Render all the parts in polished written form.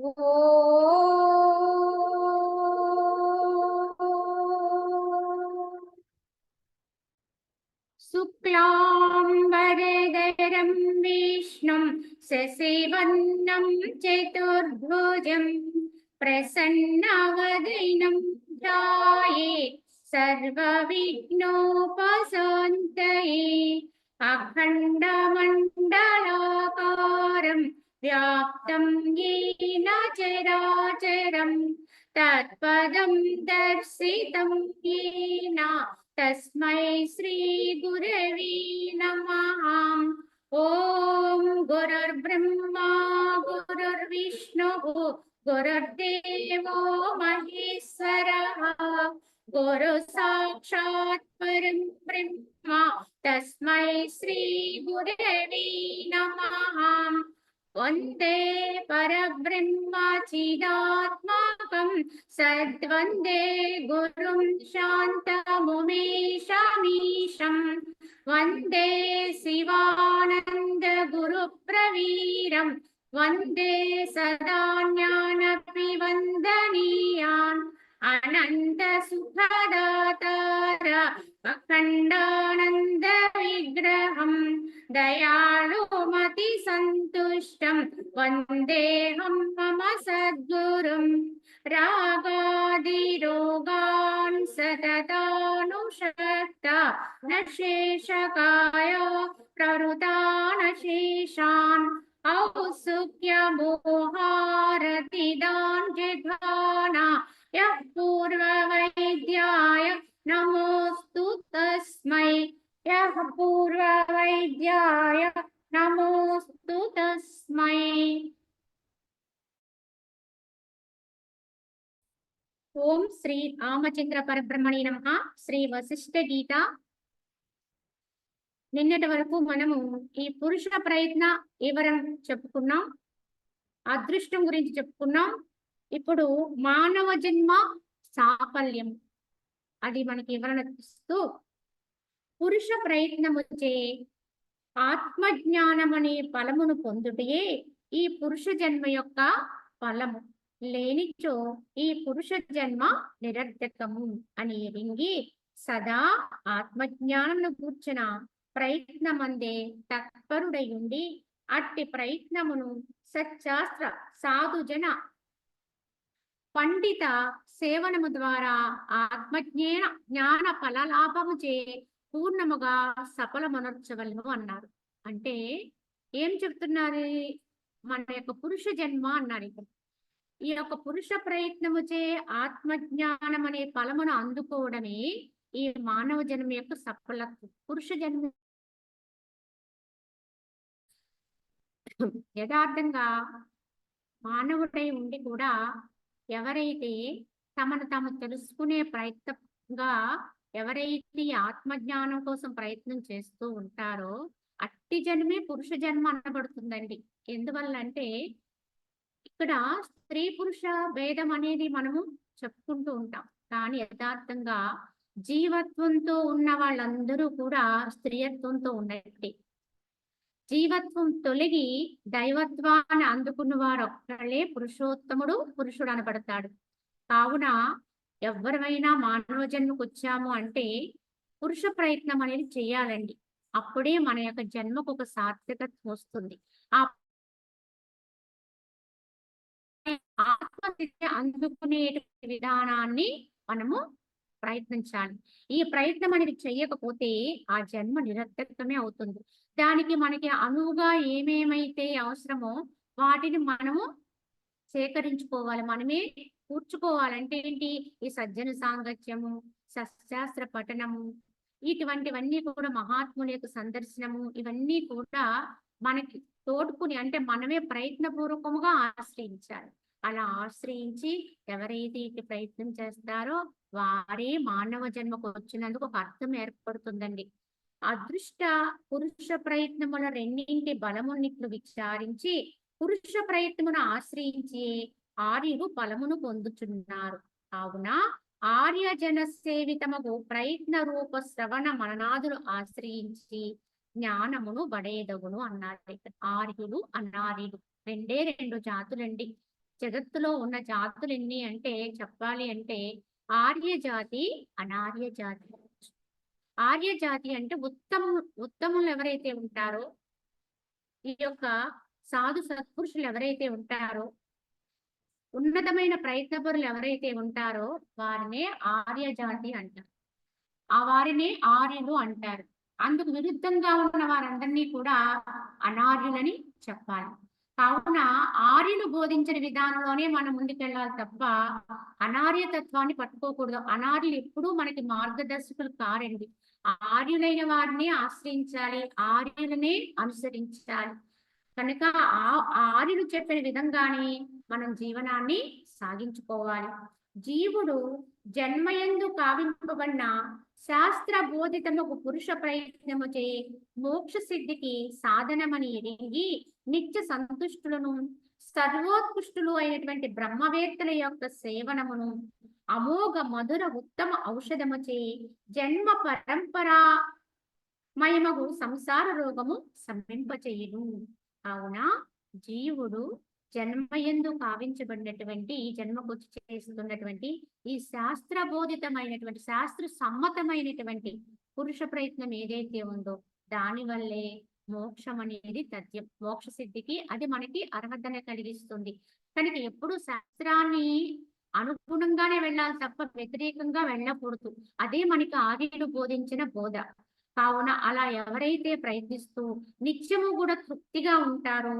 शुक्लाम्बरधरं विष्णुं शशिवर्णं चतुर्भुजं प्रसन्नवदनं ध्यायेत् सर्वविघ्नोपशान्तये अखण्डमण्डलाकारं व्याप्तं येन चराचरं तत्पदं दर्शितं येन तस्मै श्री गुरवे नमः। ओम गुरुर्ब्रह्मा गुरुर्विष्णुः गुरुर्देवो महेश्वरः गुरु साक्षात् परं ब्रह्म तस्मै श्री गुरवे नमः। वन्दे परब्रह्मचिदात्माकं सद्वन्दे गुरुं शान्तमुमेशमीशं वन्दे शिवानन्दगुरुप्रवीरं वन्दे सदा ज्ञानपि वन्दनीयान् अनन्तसुखदातार अखण्डानन्दविग्रहं दयालुमतिसन्तुष्टं वन्देऽहं मम सद्गुरुं रागादिरोगान् सततानुषक्त न शेषकाय प्रवृतानशेषान् औत्सुक्यमोहारतिदान् जिघ्राना यः पूर्ववैद्याय नमोऽस्तु तस्मै यः पूर्ववैद्याय नमोऽस्तु तस्मै। ఓం శ్రీ రామచంద్ర పరబ్రహ్మణే నమః. శ్రీ వశిష్ఠ గీత. నిన్నటి వరకు మనము ఈ పురుష ప్రయత్న వివరం చెప్పుకున్నాం, అదృష్టం గురించి చెప్పుకున్నాం. ఇప్పుడు మానవ జన్మ సాఫల్యం అది మనకి వివరణ ఇస్తూ, పురుష ప్రయత్నముచే ఆత్మజ్ఞానం అనే ఫలమును పొందుటయే ఈ పురుష జన్మ యొక్క ఫలము. లేనిచో ఈ పురుష జన్మ నిరర్ధకము అని ఎరింగి సదా ఆత్మజ్ఞానమును కూర్చున్న ప్రయత్నమందే తత్పరుడయుండి అట్టి ప్రయత్నమును సచ్శాస్త్ర సాధుజన పండిత సేవనము ద్వారా జ్ఞాన ఫలలాభము చే పూర్ణముగా సఫలమనర్చవలను అన్నారు. అంటే ఏం చెప్తున్నారు? మన యొక్క పురుష జన్మ అన్నారు. ఇక్కడ ఈ యొక్క పురుష ప్రయత్నముచే ఆత్మజ్ఞానం అనే ఫలమును అందుకోవడమే ఈ మానవ జన్మ యొక్క సఫలత్వం. పురుష జన్మ యథార్థంగా మానవుడై ఉండి కూడా ఎవరైతే తమను తాము తెలుసుకునే ప్రయత్నంగా ఎవరైతే ఆత్మజ్ఞానం కోసం ప్రయత్నం చేస్తూ ఉంటారో అట్టి జన్మే పురుష జన్మ అనబడుతుందండి. ఎందువల్ల అంటే ఇక్కడ స్త్రీ పురుష భేదం అనేది మనము చెప్పుకుంటూ ఉంటాం, కానీ యథార్థంగా జీవత్వంతో ఉన్న వాళ్ళందరూ కూడా స్త్రీయత్వంతో ఉన్నట్టే. జీవత్వం తొలగి దైవత్వాన్ని అందుకున్న వారు ఒక్కళ్ళే పురుషోత్తముడు, పురుషుడు అనబడతాడు. కావున ఎవరైనా మానవ జన్మకు వచ్చాము అంటే పురుష ప్రయత్నం అనేది చేయాలండి. అప్పుడే మన యొక్క జన్మకు ఒక సార్థకత వస్తుంది. ఆ ఆత్మస్థితి అందుకునే విధానాన్ని మనము ప్రయత్నించాలి. ఈ ప్రయత్నం అనేది చెయ్యకపోతే ఆ జన్మ నిరర్థకమే అవుతుంది. దానికి మనకి అనువుగా ఏమేమైతే అవసరమో వాటిని మనము సేకరించుకోవాలి, మనమే కూర్చుకోవాలంటే ఏంటి? ఈ సజ్జన సాంగత్యము, సశాస్త్ర పఠనము, ఇటువంటివన్నీ కూడా మహాత్ముల యొక్క సందర్శనము, ఇవన్నీ కూడా మనకి తోడుకుని అంటే మనమే ప్రయత్నపూర్వకముగా ఆశ్రయించాలి. అలా ఆశ్రయించి ఎవరైతే ఇటు ప్రయత్నం చేస్తారో వారే మానవ జన్మకు వచ్చినందుకు ఒక అర్థం ఏర్పడుతుందండి. అదృష్ట పురుష ప్రయత్నముల రెండింటి బలమున్నిట్లు విచారించి పురుష ప్రయత్నమును ఆశ్రయించి ఆర్యులు బలమును పొందుతున్నారు. కావున ఆర్య జన సేవితమగు ప్రయత్న రూప శ్రవణ మననాదులు ఆశ్రయించి జ్ఞానమును బడేదగును అన్నారు. ఆర్యులు అనార్యులు రెండే రెండు జాతులండి. జగత్తులో ఉన్న జాతులు ఎన్ని అంటే చెప్పాలి అంటే ఆర్య జాతి, అనార్య జాతి. ఆర్య జాతి అంటే ఉత్తములు ఎవరైతే ఉంటారో, ఈ యొక్క సాధు సత్పురుషులు ఎవరైతే ఉంటారో, ఉన్నతమైన ప్రయత్నపరులు ఎవరైతే ఉంటారో వారినే ఆర్య జాతి అంటారు. ఆ వారినే ఆర్యులు అంటారు. అందుకు విరుద్ధంగా ఉన్న వారందరినీ కూడా అనార్యులని చెప్పాలి. కావున ఆర్యులు బోధించిన విధానంలోనే మనం ముందుకెళ్ళాలి తప్ప అనార్యతత్వాన్ని పట్టుకోకూడదు. అనార్యులు ఎప్పుడూ మనకి మార్గదర్శకులు కారండి. ఆర్యులైన వారిని ఆశ్రయించాలి, ఆర్యులనే అనుసరించాలి. కనుక ఆర్యులు చెప్పిన విధంగానే మనం జీవనాన్ని సాగించుకోవాలి. జీవుడు జన్మయందు కావింపబడిన శాస్త్ర బోధితముకు పురుష ప్రయత్నముచే మోక్ష సిద్ధికి సాధనమని ఎరిగి నిత్య సంతుష్టులను సర్వోత్కృష్టులు అయినటువంటి బ్రహ్మవేత్తల యొక్క సేవనమును అమోఘ మధుర ఉత్తమ ఔషధముచే జన్మ పరంపరామయమగు సంసార రోగము శమింపచేయును. కావున జీవుడు జన్మయందు కావించబడినటువంటి ఈ జన్మకు చేస్తున్నటువంటి ఈ శాస్త్రబోధితమైనటువంటి శాస్త్ర సమ్మతమైనటువంటి పురుష ప్రయత్నం ఏదైతే ఉందో దాని వల్లే మోక్షం అనేది తథ్యం. మోక్ష సిద్ధికి అది మనకి అర్హతను కలిగిస్తుంది. కనుక ఎప్పుడు శాస్త్రాన్ని అనుగుణంగానే వెళ్ళాలి తప్ప వ్యతిరేకంగా వెళ్ళకూడదు. అదే మనకి ఆర్యులు బోధించిన బోధ. కావున అలా ఎవరైతే ప్రయత్నిస్తూ నిత్యము కూడా తృప్తిగా ఉంటారో,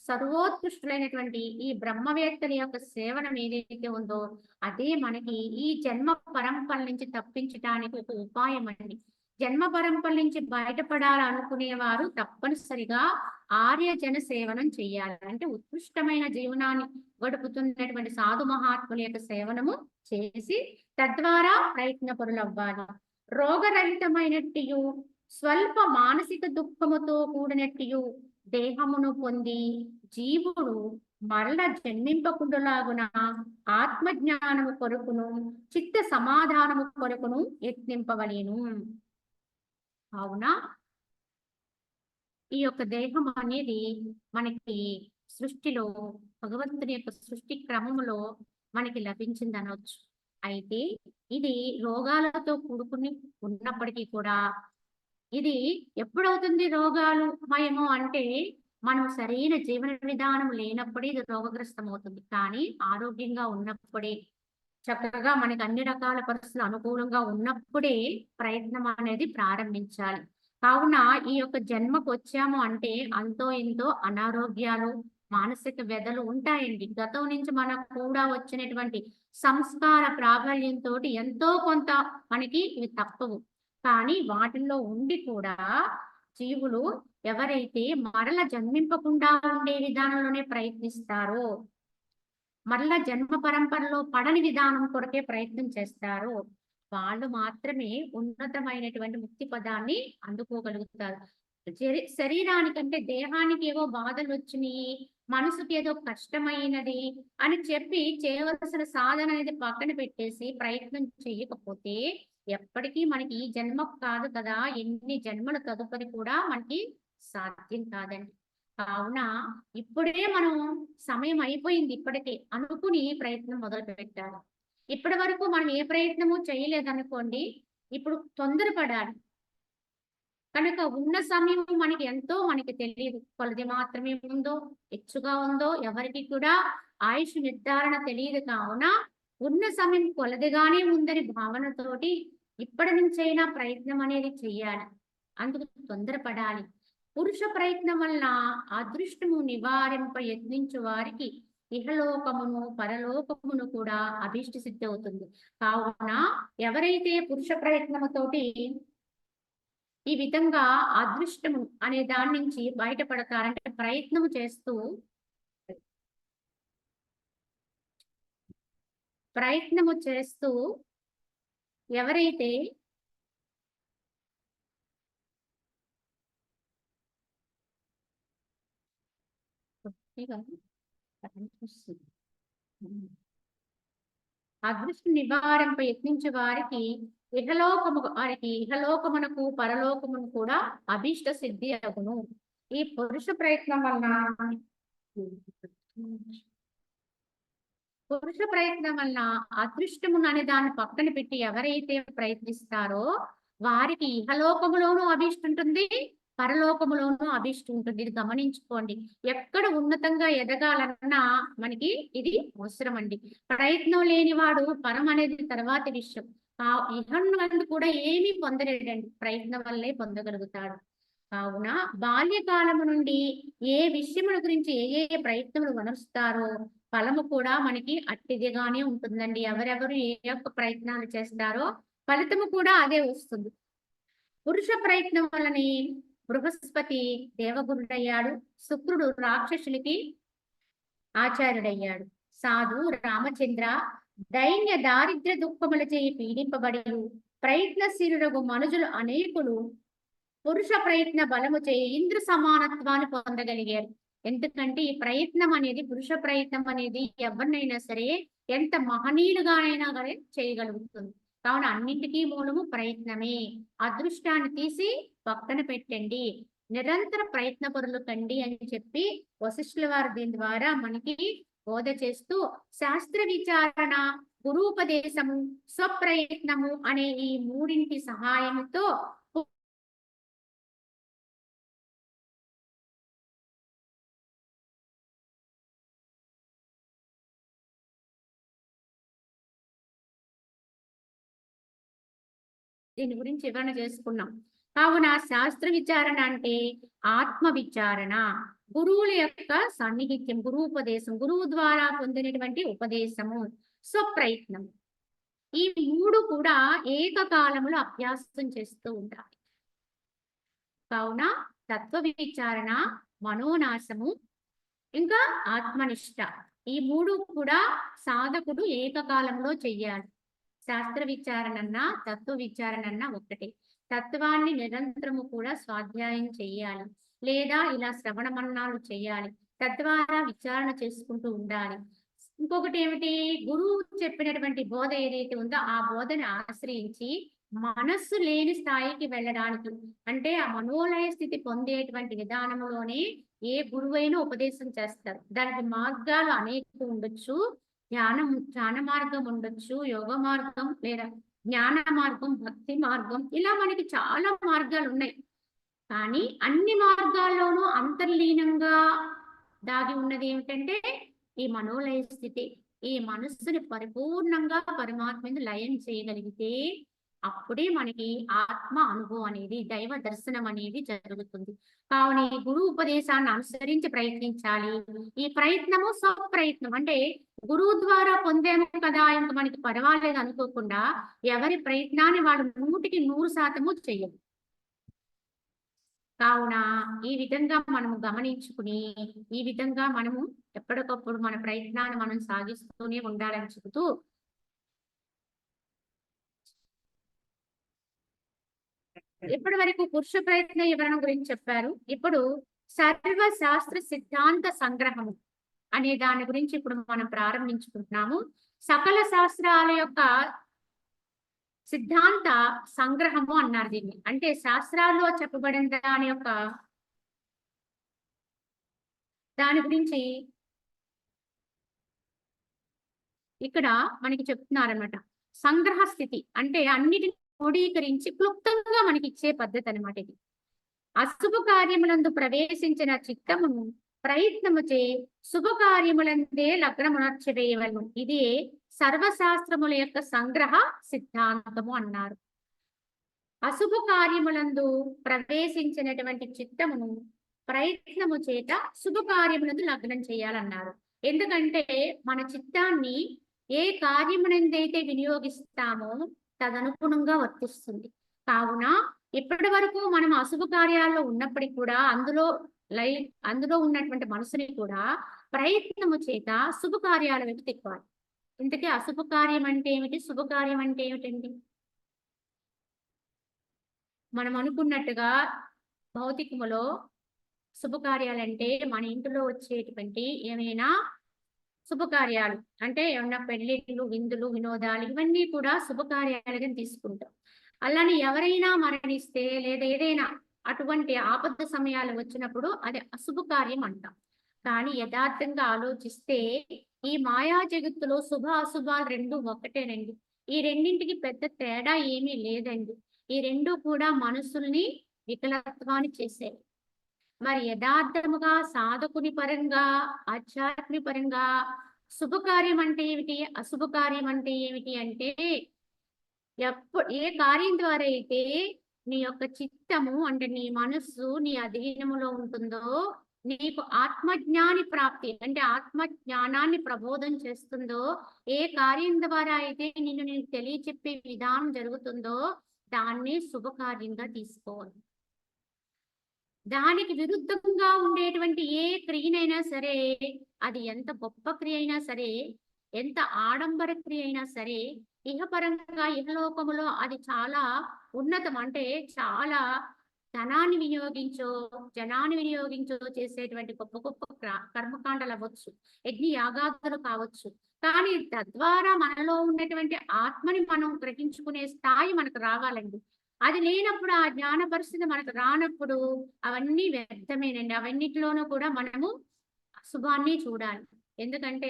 సర్వోత్కృష్టులైనటువంటి ఈ బ్రహ్మవేత్తల యొక్క సేవనం ఏదైతే ఉందో అదే మనకి ఈ జన్మ పరంపర నుంచి తప్పించడానికి ఒక ఉపాయం అండి. జన్మ పరంపర నుంచి బయటపడాలనుకునేవారు తప్పనిసరిగా ఆర్య జన సేవనం చెయ్యాలి. అంటే ఉత్కృష్టమైన జీవనాన్ని గడుపుతున్నటువంటి సాధు మహాత్ముల యొక్క సేవనము చేసి తద్వారా ప్రయత్నపరులు అవ్వాలి. రోగరహితమైనట్టు స్వల్ప మానసిక దుఃఖముతో కూడినట్టు దేహమును పొంది జీవుడు మరల జన్మింపకుండులాగున ఆత్మజ్ఞానము కొరకును చిత్త సమాధానము కొరకును యత్నింపవలేను. కావున ఈ యొక్క దేహం అనేది మనకి సృష్టిలో భగవంతుని యొక్క సృష్టి క్రమములో మనకి లభించింది అనవచ్చు. అయితే ఇది రోగాలతో కూడుకుని ఉన్నప్పటికీ కూడా ఇది ఎప్పుడవుతుంది రోగాలు మయము అంటే మనం సరైన జీవన విధానం లేనప్పుడే ఇది రోగగ్రస్తం అవుతుంది. కానీ ఆరోగ్యంగా ఉన్నప్పుడే చక్కగా మనకి అన్ని రకాల పరిస్థితులు అనుకూలంగా ఉన్నప్పుడే ప్రయత్నం అనేది ప్రారంభించాలి. కావున ఈ యొక్క జన్మకు వచ్చాము అంటే అంతో ఇంతో అనారోగ్యాలు మానసిక వ్యధలు ఉంటాయండి. గతం నుంచి మనకు కూడా వచ్చినటువంటి సంస్కార ప్రాబల్యంతో ఎంతో కొంత మనకి ఇవి తప్పవు. కానీ వాటిల్లో ఉండి కూడా జీవులు ఎవరైతే మరల జన్మింపకుండా ఉండే విధానంలోనే ప్రయత్నిస్తారో, మరల జన్మ పరంపరలో పడని విధానం కొరకే ప్రయత్నం చేస్తారో వాళ్ళు మాత్రమే ఉన్నతమైనటువంటి ముక్తి పదాన్ని అందుకోగలుగుతారు. శరీరానికంటే దేహానికి ఏవో బాధలు వచ్చినాయి, మనసుకి ఏదో కష్టమైనది అని చెప్పి చేయవలసిన సాధన అనేది పక్కన పెట్టేసి ప్రయత్నం చేయకపోతే ఎప్పటికీ మనకి ఈ జన్మ కాదు కదా, ఎన్ని జన్మల తదుపరి కూడా మనకి సాధ్యం కాదండి. కావున ఇప్పుడే మనం సమయం అయిపోయింది ఇప్పటికే అనుకుని ప్రయత్నం మొదలు పెట్టాలి. ఇప్పటి వరకు మనం ఏ ప్రయత్నము చేయలేదనుకోండి, ఇప్పుడు తొందరపడాలి. కనుక ఉన్న సమయం మనకి ఎంతో మనకి తెలియదు. కొలది మాత్రమే ఉందో హెచ్చుగా ఉందో ఎవరికి కూడా ఆయుష్ నిర్ధారణ తెలియదు. కావున ఉన్న సమయం కొలదిగానే ఉందని భావనతోటి ఇప్పటి నుంచైనా ప్రయత్నం అనేది చెయ్యాలి. అందుకు తొందరపడాలి. పురుష ప్రయత్నం వల్ల అదృష్టము నివారింప యత్నించు వారికి ఇహలోకమును పరలోకమును కూడా అభీష్ట సిద్ధి అవుతుంది. కావున ఎవరైతే పురుష ప్రయత్నముతోటి ఈ విధంగా అదృష్టము అనే దాని నుంచి బయటపడతారంటే ప్రయత్నము చేస్తూ ఎవరైతే అదృష్ట నివారింప యత్నించే వారికి ఇహలోకమునకు పరలోకమును కూడా అభీష్ట సిద్ధి అగును. ఈ పురుష ప్రయత్నం వలన పురుష ప్రయత్నం వలన అదృష్టమును అనే దాన్ని పక్కన పెట్టి ఎవరైతే ప్రయత్నిస్తారో వారికి ఇహలోకములోనూ అభిష్ట ఉంటుంది, పరలోకములోనూ అభిష్ట ఉంటుంది. ఇది గమనించుకోండి. ఎక్కడ ఉన్నతంగా ఎదగాలన్నా మనకి ఇది అవసరం అండి. ప్రయత్నం లేనివాడు పరం అనేది తర్వాతి విషయం. ఇహం కూడా ఏమీ పొందలేడండి, ప్రయత్నం వల్లే పొందగలుగుతాడు. కావున బాల్యకాలము నుండి ఏ విషయముల గురించి ఏ ప్రయత్నములు వనరుస్తారో ఫలము కూడా మనకి అట్టిదిగానే ఉంటుందండి. ఎవరెవరు ఏ యొక్క ప్రయత్నాలు చేస్తారో ఫలితము కూడా అదే వస్తుంది. పురుష ప్రయత్నం వలని బృహస్పతి దేవగురుడయ్యాడు, శుక్రుడు రాక్షసులకి ఆచార్యుడయ్యాడు. సాధు రామచంద్ర దైన్య దారిద్ర్య దుఃఖముల చేయి పీడింపబడి ప్రయత్నశీలులకు మనుజులు అనేకులు పురుష ప్రయత్న బలము చేయి ఇంద్ర సమానత్వాన్ని పొందగలిగారు. ఎందుకంటే ఈ ప్రయత్నం అనేది, పురుష ప్రయత్నం అనేది ఎవరినైనా సరే ఎంత మహనీయులుగానైనా కానీ చేయగలుగుతుంది. కావున అన్నింటికీ మూలము ప్రయత్నమే. అదృష్టాన్ని తీసి పక్కన పెట్టండి, నిరంతర ప్రయత్న పరులు కండి అని చెప్పి వశిష్ఠుల వారు దీని ద్వారా మనకి బోధ చేస్తూ శాస్త్ర విచారణ, గురూపదేశము, స్వప్రయత్నము అనే ఈ మూడింటి సహాయంతో దీని గురించి వివరణ చేసుకున్నాం. కావున శాస్త్ర విచారణ అంటే ఆత్మ విచారణ, గురువుల యొక్క సన్నిహిత్యం, గురూపదేశం, గురువు ద్వారా పొందినటువంటి ఉపదేశము, స్వప్రయత్నం. ఈ మూడు కూడా ఏకకాలములో అభ్యాసం చేస్తూ ఉండాలి. కావున తత్వ విచారణ, మనోనాశము, ఇంకా ఆత్మనిష్ట, ఈ మూడు కూడా సాధకుడు ఏకకాలంలో చెయ్యాలి. శాస్త్ర విచారణన్నా తత్వ విచారణన్నా ఒక్కటే. తత్వాన్ని నిరంతరము కూడా స్వాధ్యాయం చెయ్యాలి, లేదా ఇలా శ్రవణ మననాలు చెయ్యాలి, తద్వారా విచారణ చేసుకుంటూ ఉండాలి. ఇంకొకటి ఏమిటి, గురువు చెప్పినటువంటి బోధ ఏదైతే ఉందో ఆ బోధని ఆశ్రయించి మనస్సు లేని స్థాయికి వెళ్ళడానికి, అంటే ఆ మనోలయ స్థితి పొందేటువంటి విధానంలోనే ఏ గురువైనా ఉపదేశం చేస్తారు. దానికి మార్గాలు అనేక ఉండొచ్చు. జ్ఞాన మార్గం ఉండొచ్చు, యోగ మార్గం, లేదా జ్ఞాన మార్గం, భక్తి మార్గం, ఇలా మనకి చాలా మార్గాలు ఉన్నాయి. కానీ అన్ని మార్గాల్లోనూ అంతర్లీనంగా దాగి ఉన్నది ఏమిటంటే ఈ మనోలయ స్థితి. ఈ మనస్సుని పరిపూర్ణంగా పరమాత్మని లయం చేయగలిగితే అప్పుడే మనకి ఆత్మ అనుభవం అనేది, దైవ దర్శనం అనేది జరుగుతుంది. కావున ఈ గురువు ఉపదేశాన్ని అనుసరించి ప్రయత్నించాలి. ఈ ప్రయత్నము స్వప్రయత్నం, అంటే గురువు ద్వారా పొందాము కదా ఇంక మనకి పర్వాలేదు అనుకోకుండా ఎవరి ప్రయత్నాన్ని వాళ్ళు 100% చెయ్యరు. కావున ఈ విధంగా మనము గమనించుకుని ఈ విధంగా మనము ఎప్పటికప్పుడు మన ప్రయత్నాన్ని మనం సాగిస్తూనే ఉండాలని చెబుతూ ఇప్పటి వరకు పురుష ప్రయత్న వివరణ గురించి చెప్పారు. ఇప్పుడు సర్వశాస్త్ర సిద్ధాంత సంగ్రహము అనే దాని గురించి ఇప్పుడు మనం ప్రారంభించుకుంటున్నాము. సకల శాస్త్రాల యొక్క సిద్ధాంత సంగ్రహము అన్నారు దీన్ని. అంటే శాస్త్రాల్లో చెప్పబడిన దాని గురించి ఇక్కడ మనకి చెప్తున్నారనమాట. సంగ్రహ స్థితి అంటే అన్నిటిని క్రోడీకరించి క్లుప్తంగా మనకి ఇచ్చే పద్ధతి అనమాట ఇది. అశుభ కార్యములందు ప్రవేశించిన చిత్తమును ప్రయత్నముచే శుభకార్యములందే లగ్నమునర్చవేయవలను. ఇది సర్వశాస్త్రముల యొక్క సంగ్రహ సిద్ధాంతము అన్నారు. అశుభ కార్యములందు ప్రవేశించినటువంటి చిత్తమును ప్రయత్నము చేత శుభకార్యములందు లగ్నం చేయాలన్నారు. ఎందుకంటే మన చిత్తాన్ని ఏ కార్యమునందైతే వినియోగిస్తామో తదనుగుణంగా వర్తిస్తుంది. కావున ఇప్పటి వరకు మనం అశుభ కార్యాల్లో ఉన్నప్పటికీ కూడా అందులో ఉన్నటువంటి మనసుని కూడా ప్రయత్నము చేత శుభకార్యాల వైపు తిప్పాలి. ఇంతకీ అశుభ కార్యం అంటే ఏమిటి, శుభకార్యం అంటే ఏమిటండి? మనం అనుకున్నట్టుగా భౌతికములో శుభకార్యాలంటే మన ఇంటిలో వచ్చేటువంటి ఏమైనా శుభకార్యాలు, అంటే ఏమన్నా పెళ్లిళ్ళు, విందులు, వినోదాలు, ఇవన్నీ కూడా శుభకార్యాలుగా తీసుకుంటాం. అలానే ఎవరైనా మరణిస్తే లేదా ఏదైనా అటువంటి ఆపద సమయాలు వచ్చినప్పుడు అది అశుభ కార్యం అంటాం. కానీ యథార్థంగా ఆలోచిస్తే ఈ మాయా జగత్తులో శుభ అశుభాలు రెండు ఒకటేనండి. ఈ రెండింటికి పెద్ద తేడా ఏమీ లేదండి. ఈ రెండు కూడా మనసుల్ని వికలత్వాన్ని చేసేవి. మరి యథార్థముగా సాధకుని పరంగా, ఆధ్యాత్మిక పరంగా శుభకార్యం అంటే ఏమిటి? అశుభకార్యం అంటే ఏమిటి అంటే ఏ కార్యం ద్వారా అయితే నీ యొక్క చిత్తము అంటే నీ మనస్సు నీ అధీనములో ఉంటుందో నీకు ఆత్మజ్ఞాని ప్రాప్తి అంటే ఆత్మ జ్ఞానాన్ని ప్రబోధం చేస్తుందో ఏ కార్యం ద్వారా అయితే నిన్ను నేను తెలియచెప్పే విధానం జరుగుతుందో దాన్ని శుభకార్యంగా తీసుకోవాలి. దానికి విరుద్ధంగా ఉండేటువంటి ఏ క్రియనైనా సరే, అది ఎంత గొప్ప క్రియ అయినా సరే, ఎంత ఆడంబర క్రియ అయినా సరే, ఇహపరంగా ఇహలోకములో అది చాలా ఉన్నతం. అంటే చాలా ధనాన్ని వినియోగించో, జనాన్ని వినియోగించో చేసేటువంటి గొప్ప గొప్ప కర్మకాండలు అవ్వచ్చు, యజ్ఞ యాగాదులు కావచ్చు. కానీ తద్వారా మనలో ఉన్నటువంటి ఆత్మని మనం గ్రహించుకునే స్థాయి మనకు రావాలండి. అది లేనప్పుడు ఆ జ్ఞాన పరిస్థితి మనకు రానప్పుడు అవన్నీ వ్యర్థమేనండి. అవన్నిటిలోనూ కూడా మనము శుభాన్ని చూడాలి. ఎందుకంటే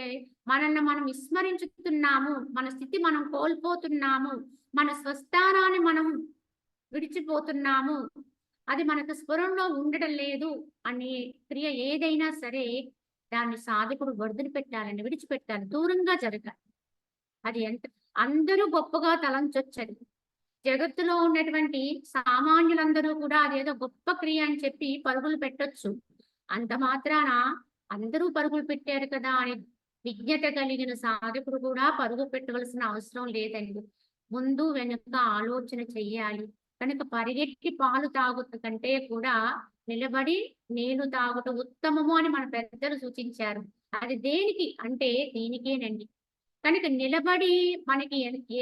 మనల్ని మనం విస్మరించుతున్నాము, మన స్థితి మనం కోల్పోతున్నాము, మన స్వస్థానాన్ని మనం విడిచిపోతున్నాము, అది మనకు స్ఫురణలో ఉండడం లేదు అనే క్రియ ఏదైనా సరే దాన్ని సాధకుడు వదిలిపెట్టాలండి, విడిచిపెట్టాలి, దూరంగా జరగాలి. అది ఎంత అందరూ గొప్పగా తలంచొచ్చది. జగత్తులో ఉన్నటువంటి సామాన్యులందరూ కూడా అదేదో గొప్ప క్రియ అని చెప్పి పరుగులు పెట్టొచ్చు. అంత మాత్రాన అందరూ పరుగులు పెట్టారు కదా అని విజ్ఞత కలిగిన సాధకుడు కూడా పరుగు పెట్టవలసిన అవసరం లేదండి. ముందు వెనుక ఆలోచన చెయ్యాలి. కనుక పరిగెట్టి పాలు తాగుట కంటే కూడా నిలబడి నీళ్లు తాగుట ఉత్తమము అని మన పెద్దలు సూచించారు. అది దేనికి అంటే దీనికేనండి. కనుక నిలబడి మనకి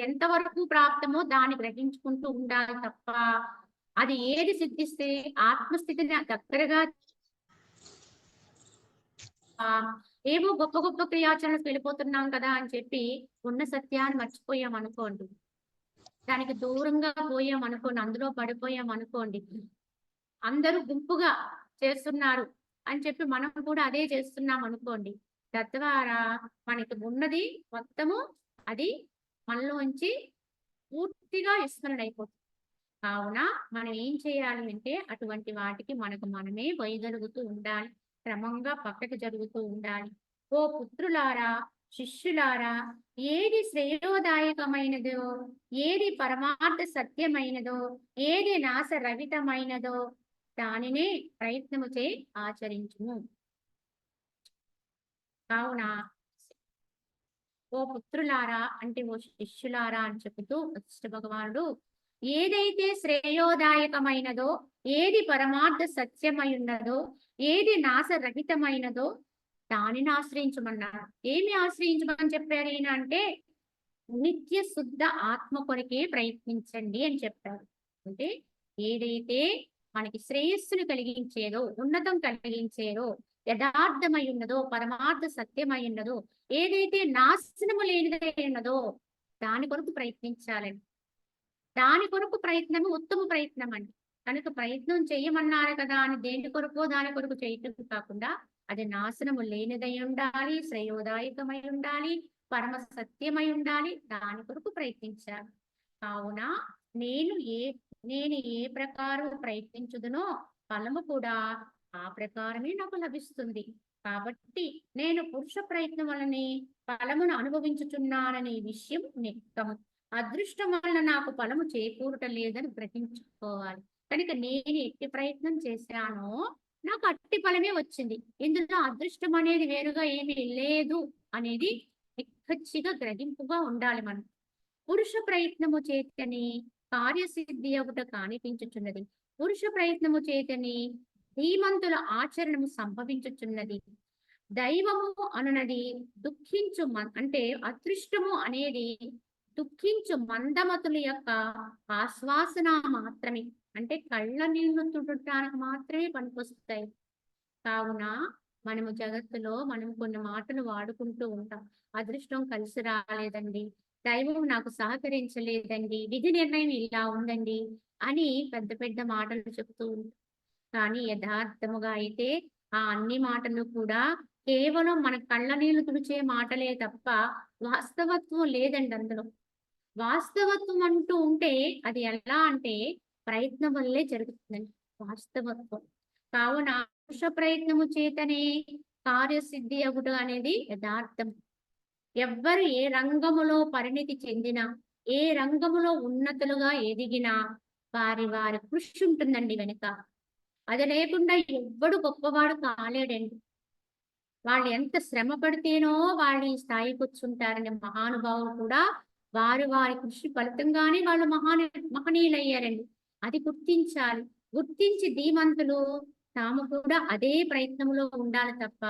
ఎంతవరకు ప్రాప్తమో దాన్ని గ్రహించుకుంటూ ఉండాలి తప్ప అది ఏది సిద్ధిస్తే ఆత్మస్థితిని దగ్గరగా ఏవో గొప్ప గొప్ప క్రియాచరణకు వెళ్ళిపోతున్నాం కదా అని చెప్పి ఉన్న సత్యాన్ని మర్చిపోయాం అనుకోండి, దానికి దూరంగా పోయాం అనుకోండి, అందులో పడిపోయాం అనుకోండి, అందరూ గుంపుగా చేస్తున్నారు అని చెప్పి మనం కూడా అదే చేస్తున్నాం అనుకోండి, తద్వారా మనకి ఉన్నది మొత్తము అది మనలోంచి పూర్తిగా విస్మరణ అయిపోతుంది. కావున మనం ఏం చేయాలి అంటే అటువంటి వాటికి మనకు మనమే వైదొలుగుతూ ఉండాలి, క్రమంగా పక్కకి జరుగుతూ ఉండాలి. ఓ పుత్రులారా, శిష్యులారా, ఏది శ్రేయోదాయకమైనదో, ఏది పరమార్థ సత్యమైనదో, ఏది నాశరహితమైనదో దానినే ప్రయత్నము చే ఆచరించుము. కావున ఓ పుత్రులారా అంటే ఓ శిష్యులారా అని చెబుతూ వశిష్ఠ భగవానుడు ఏదైతే శ్రేయోదాయకమైనదో, ఏది పరమార్థ సత్యమై ఉన్నదో, ఏది నాశరహితమైనదో దానిని ఆశ్రయించమన్నారు. ఏమి ఆశ్రయించమని చెప్పారు ఈయన అంటే నిత్య శుద్ధ ఆత్మ కొరకే ప్రయత్నించండి అని చెప్పారు. అంటే ఏదైతే మనకి శ్రేయస్సును కలిగించేదో, ఉన్నతం కలిగించేదో, యథార్థమై ఉన్నదో, పరమార్థ సత్యమై ఉన్నదో, ఏదైతే నాశనము లేనిదై ఉన్నదో దాని కొరకు ప్రయత్నించాలండి. దాని కొరకు ప్రయత్నము ఉత్తమ ప్రయత్నం అండి. కనుక ప్రయత్నం చేయమన్నారు కదా అని దేని కొరకో దాని కొరకు చేయటం కాకుండా అది నాశనము లేనిదై ఉండాలి, శ్రేయోదాయకమై ఉండాలి, పరమ సత్యమై ఉండాలి, దాని కొరకు ప్రయత్నించాలి. కావున నేను ఏ ప్రకారం ప్రయత్నించుదునో ఫలము కూడా ఆ ప్రకారమే నాకు లభిస్తుంది. కాబట్టి నేను పురుష ప్రయత్నం వలనే ఫలమును అనుభవించుచున్నాననే విషయం నిక్కము. అదృష్టం వలన నాకు ఫలము చేకూరటం లేదని గ్రహించుకోవాలి. కనుక నేను ఎట్టి ప్రయత్నం చేశానో నాకు అట్టి ఫలమే వచ్చింది. ఇందులో అదృష్టం అనేది వేరుగా ఏమీ లేదు అనేది నిక్కచ్చిగా గ్రహింపుగా ఉండాలి మనం. పురుష ప్రయత్నము చేతని కార్యసిద్ధి ఒకట కానిపించుచున్నది. పురుష ప్రయత్నము చేతని ధీమంతుల ఆచరణము సంభవించుచున్నది. దైవము అనునది దుఃఖించు అంటే అదృష్టము అనేది దుఃఖించు మందమతుల యొక్క ఆశ్వాసన మాత్రమే. అంటే కళ్ళ నీళ్లు తుడటానికి మాత్రమే పనికొస్తాయి. కావున మనము జగత్తులో మనం కొన్ని మాటలు వాడుకుంటూ ఉంటాం. అదృష్టం కలిసి రాలేదండి, దైవం నాకు సహకరించలేదండి, విధి నిర్ణయం ఇలా ఉందండి అని పెద్ద పెద్ద మాటలు చెప్తూ ఉంటాం. కానీ యథార్థముగా అయితే ఆ అన్ని మాటలు కూడా కేవలం మన కళ్ళ నీళ్లు తుడిచే మాటలే తప్ప వాస్తవత్వం లేదండి అందులో. వాస్తవత్వం అంటూ ఉంటే అది ఎలా అంటే ప్రయత్నం వల్లే జరుగుతుందండి వాస్తవత్వం. కావున పురుష ప్రయత్నము చేతనే కార్యసిద్ధి అగుట అనేది యథార్థం. ఎవ్వరు ఏ రంగములో పరిణితి చెందినా, ఏ రంగములో ఉన్నతులుగా ఎదిగినా వారి వారి కృషి ఉంటుందండి వెనుక. అది లేకుండా ఎవ్వడు గొప్పవాడు కాలేడండి. వాళ్ళు ఎంత శ్రమ పడితేనో వాళ్ళు ఈ స్థాయికి వచ్చుంటారని మహానుభావులు కూడా వారి వారి కృషి ఫలితంగానే వాళ్ళు మహనీయులయ్యారండి. అది గుర్తించాలి. గుర్తించి ధీమంతులు తాము కూడా అదే ప్రయత్నంలో ఉండాలి తప్ప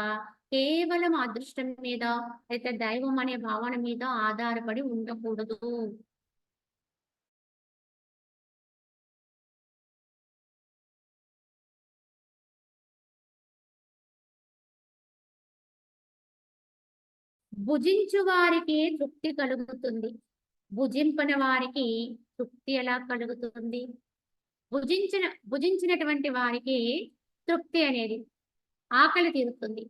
కేవలం అదృష్టం మీద అయితే దైవం అనే భావన మీద ఆధారపడి ఉండకూడదు. భుజించు వారికి తృప్తి కలుగుతుంది. భుజింపని వారికి తృప్తి ఎలా కలుగుతుంది? భుజించినటువంటి వారికి తృప్తి అనేది ఆకలి తీరుతుంది.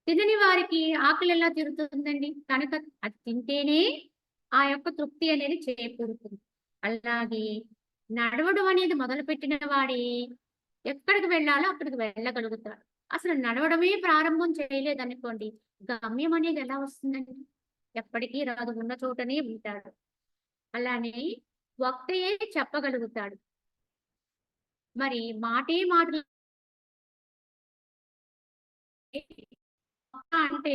తినని వారికి ఆకలి ఎలా తీరుతుందండి? కనుక అది తింటేనే ఆ యొక్క తృప్తి అనేది చేకూరుతుంది. అలాగే నడవడం అనేది మొదలుపెట్టిన వాడి ఎక్కడికి వెళ్ళాలో అక్కడికి వెళ్ళగలుగుతాడు. అసలు నడవడమే ప్రారంభం చేయలేదనుకోండి, గమ్యం అనేది ఎలా వస్తుందండి? ఎప్పటికీ రాదు, ఉన్న చోటనే ఉంటాడు. అలానే వక్తయే చెప్పగలుగుతాడు. మరి మాటే మాటలు అంటే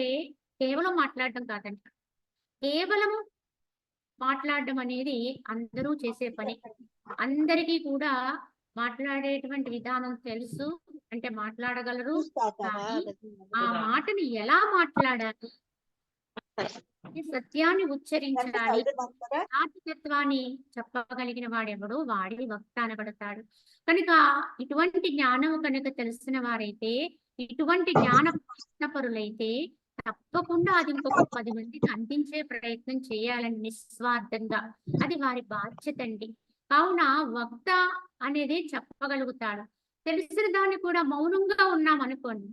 కేవలం మాట్లాడడం కాదండి. కేవలం మాట్లాడడం అనేది అందరూ చేసే పని. అందరికీ కూడా మాట్లాడేటువంటి విధానం తెలుసు. అంటే మాట్లాడగలరు. కానీ ఆ మాటని ఎలా మాట్లాడాలి? సత్యాన్ని ఉచ్చరించాలి. ఆత్మతత్వాన్ని చెప్పగలిగిన వాడెవడో వాడే వక్త అనబడతాడు. కనుక ఇటువంటి జ్ఞానము కనుక తెలిసిన వారైతే, ఇటువంటి జ్ఞాన ప్రశ్నపరులైతే తప్పకుండా అది ఇంకొక 10 మందికి అందించే ప్రయత్నం చేయాలని నిస్వార్థంగా. అది వారి బాధ్యత అండి. కావున వక్త అనేది చెప్పగలుగుతాడు. తెలిసిన దాన్ని కూడా మౌనంగా ఉన్నామనుకోండి,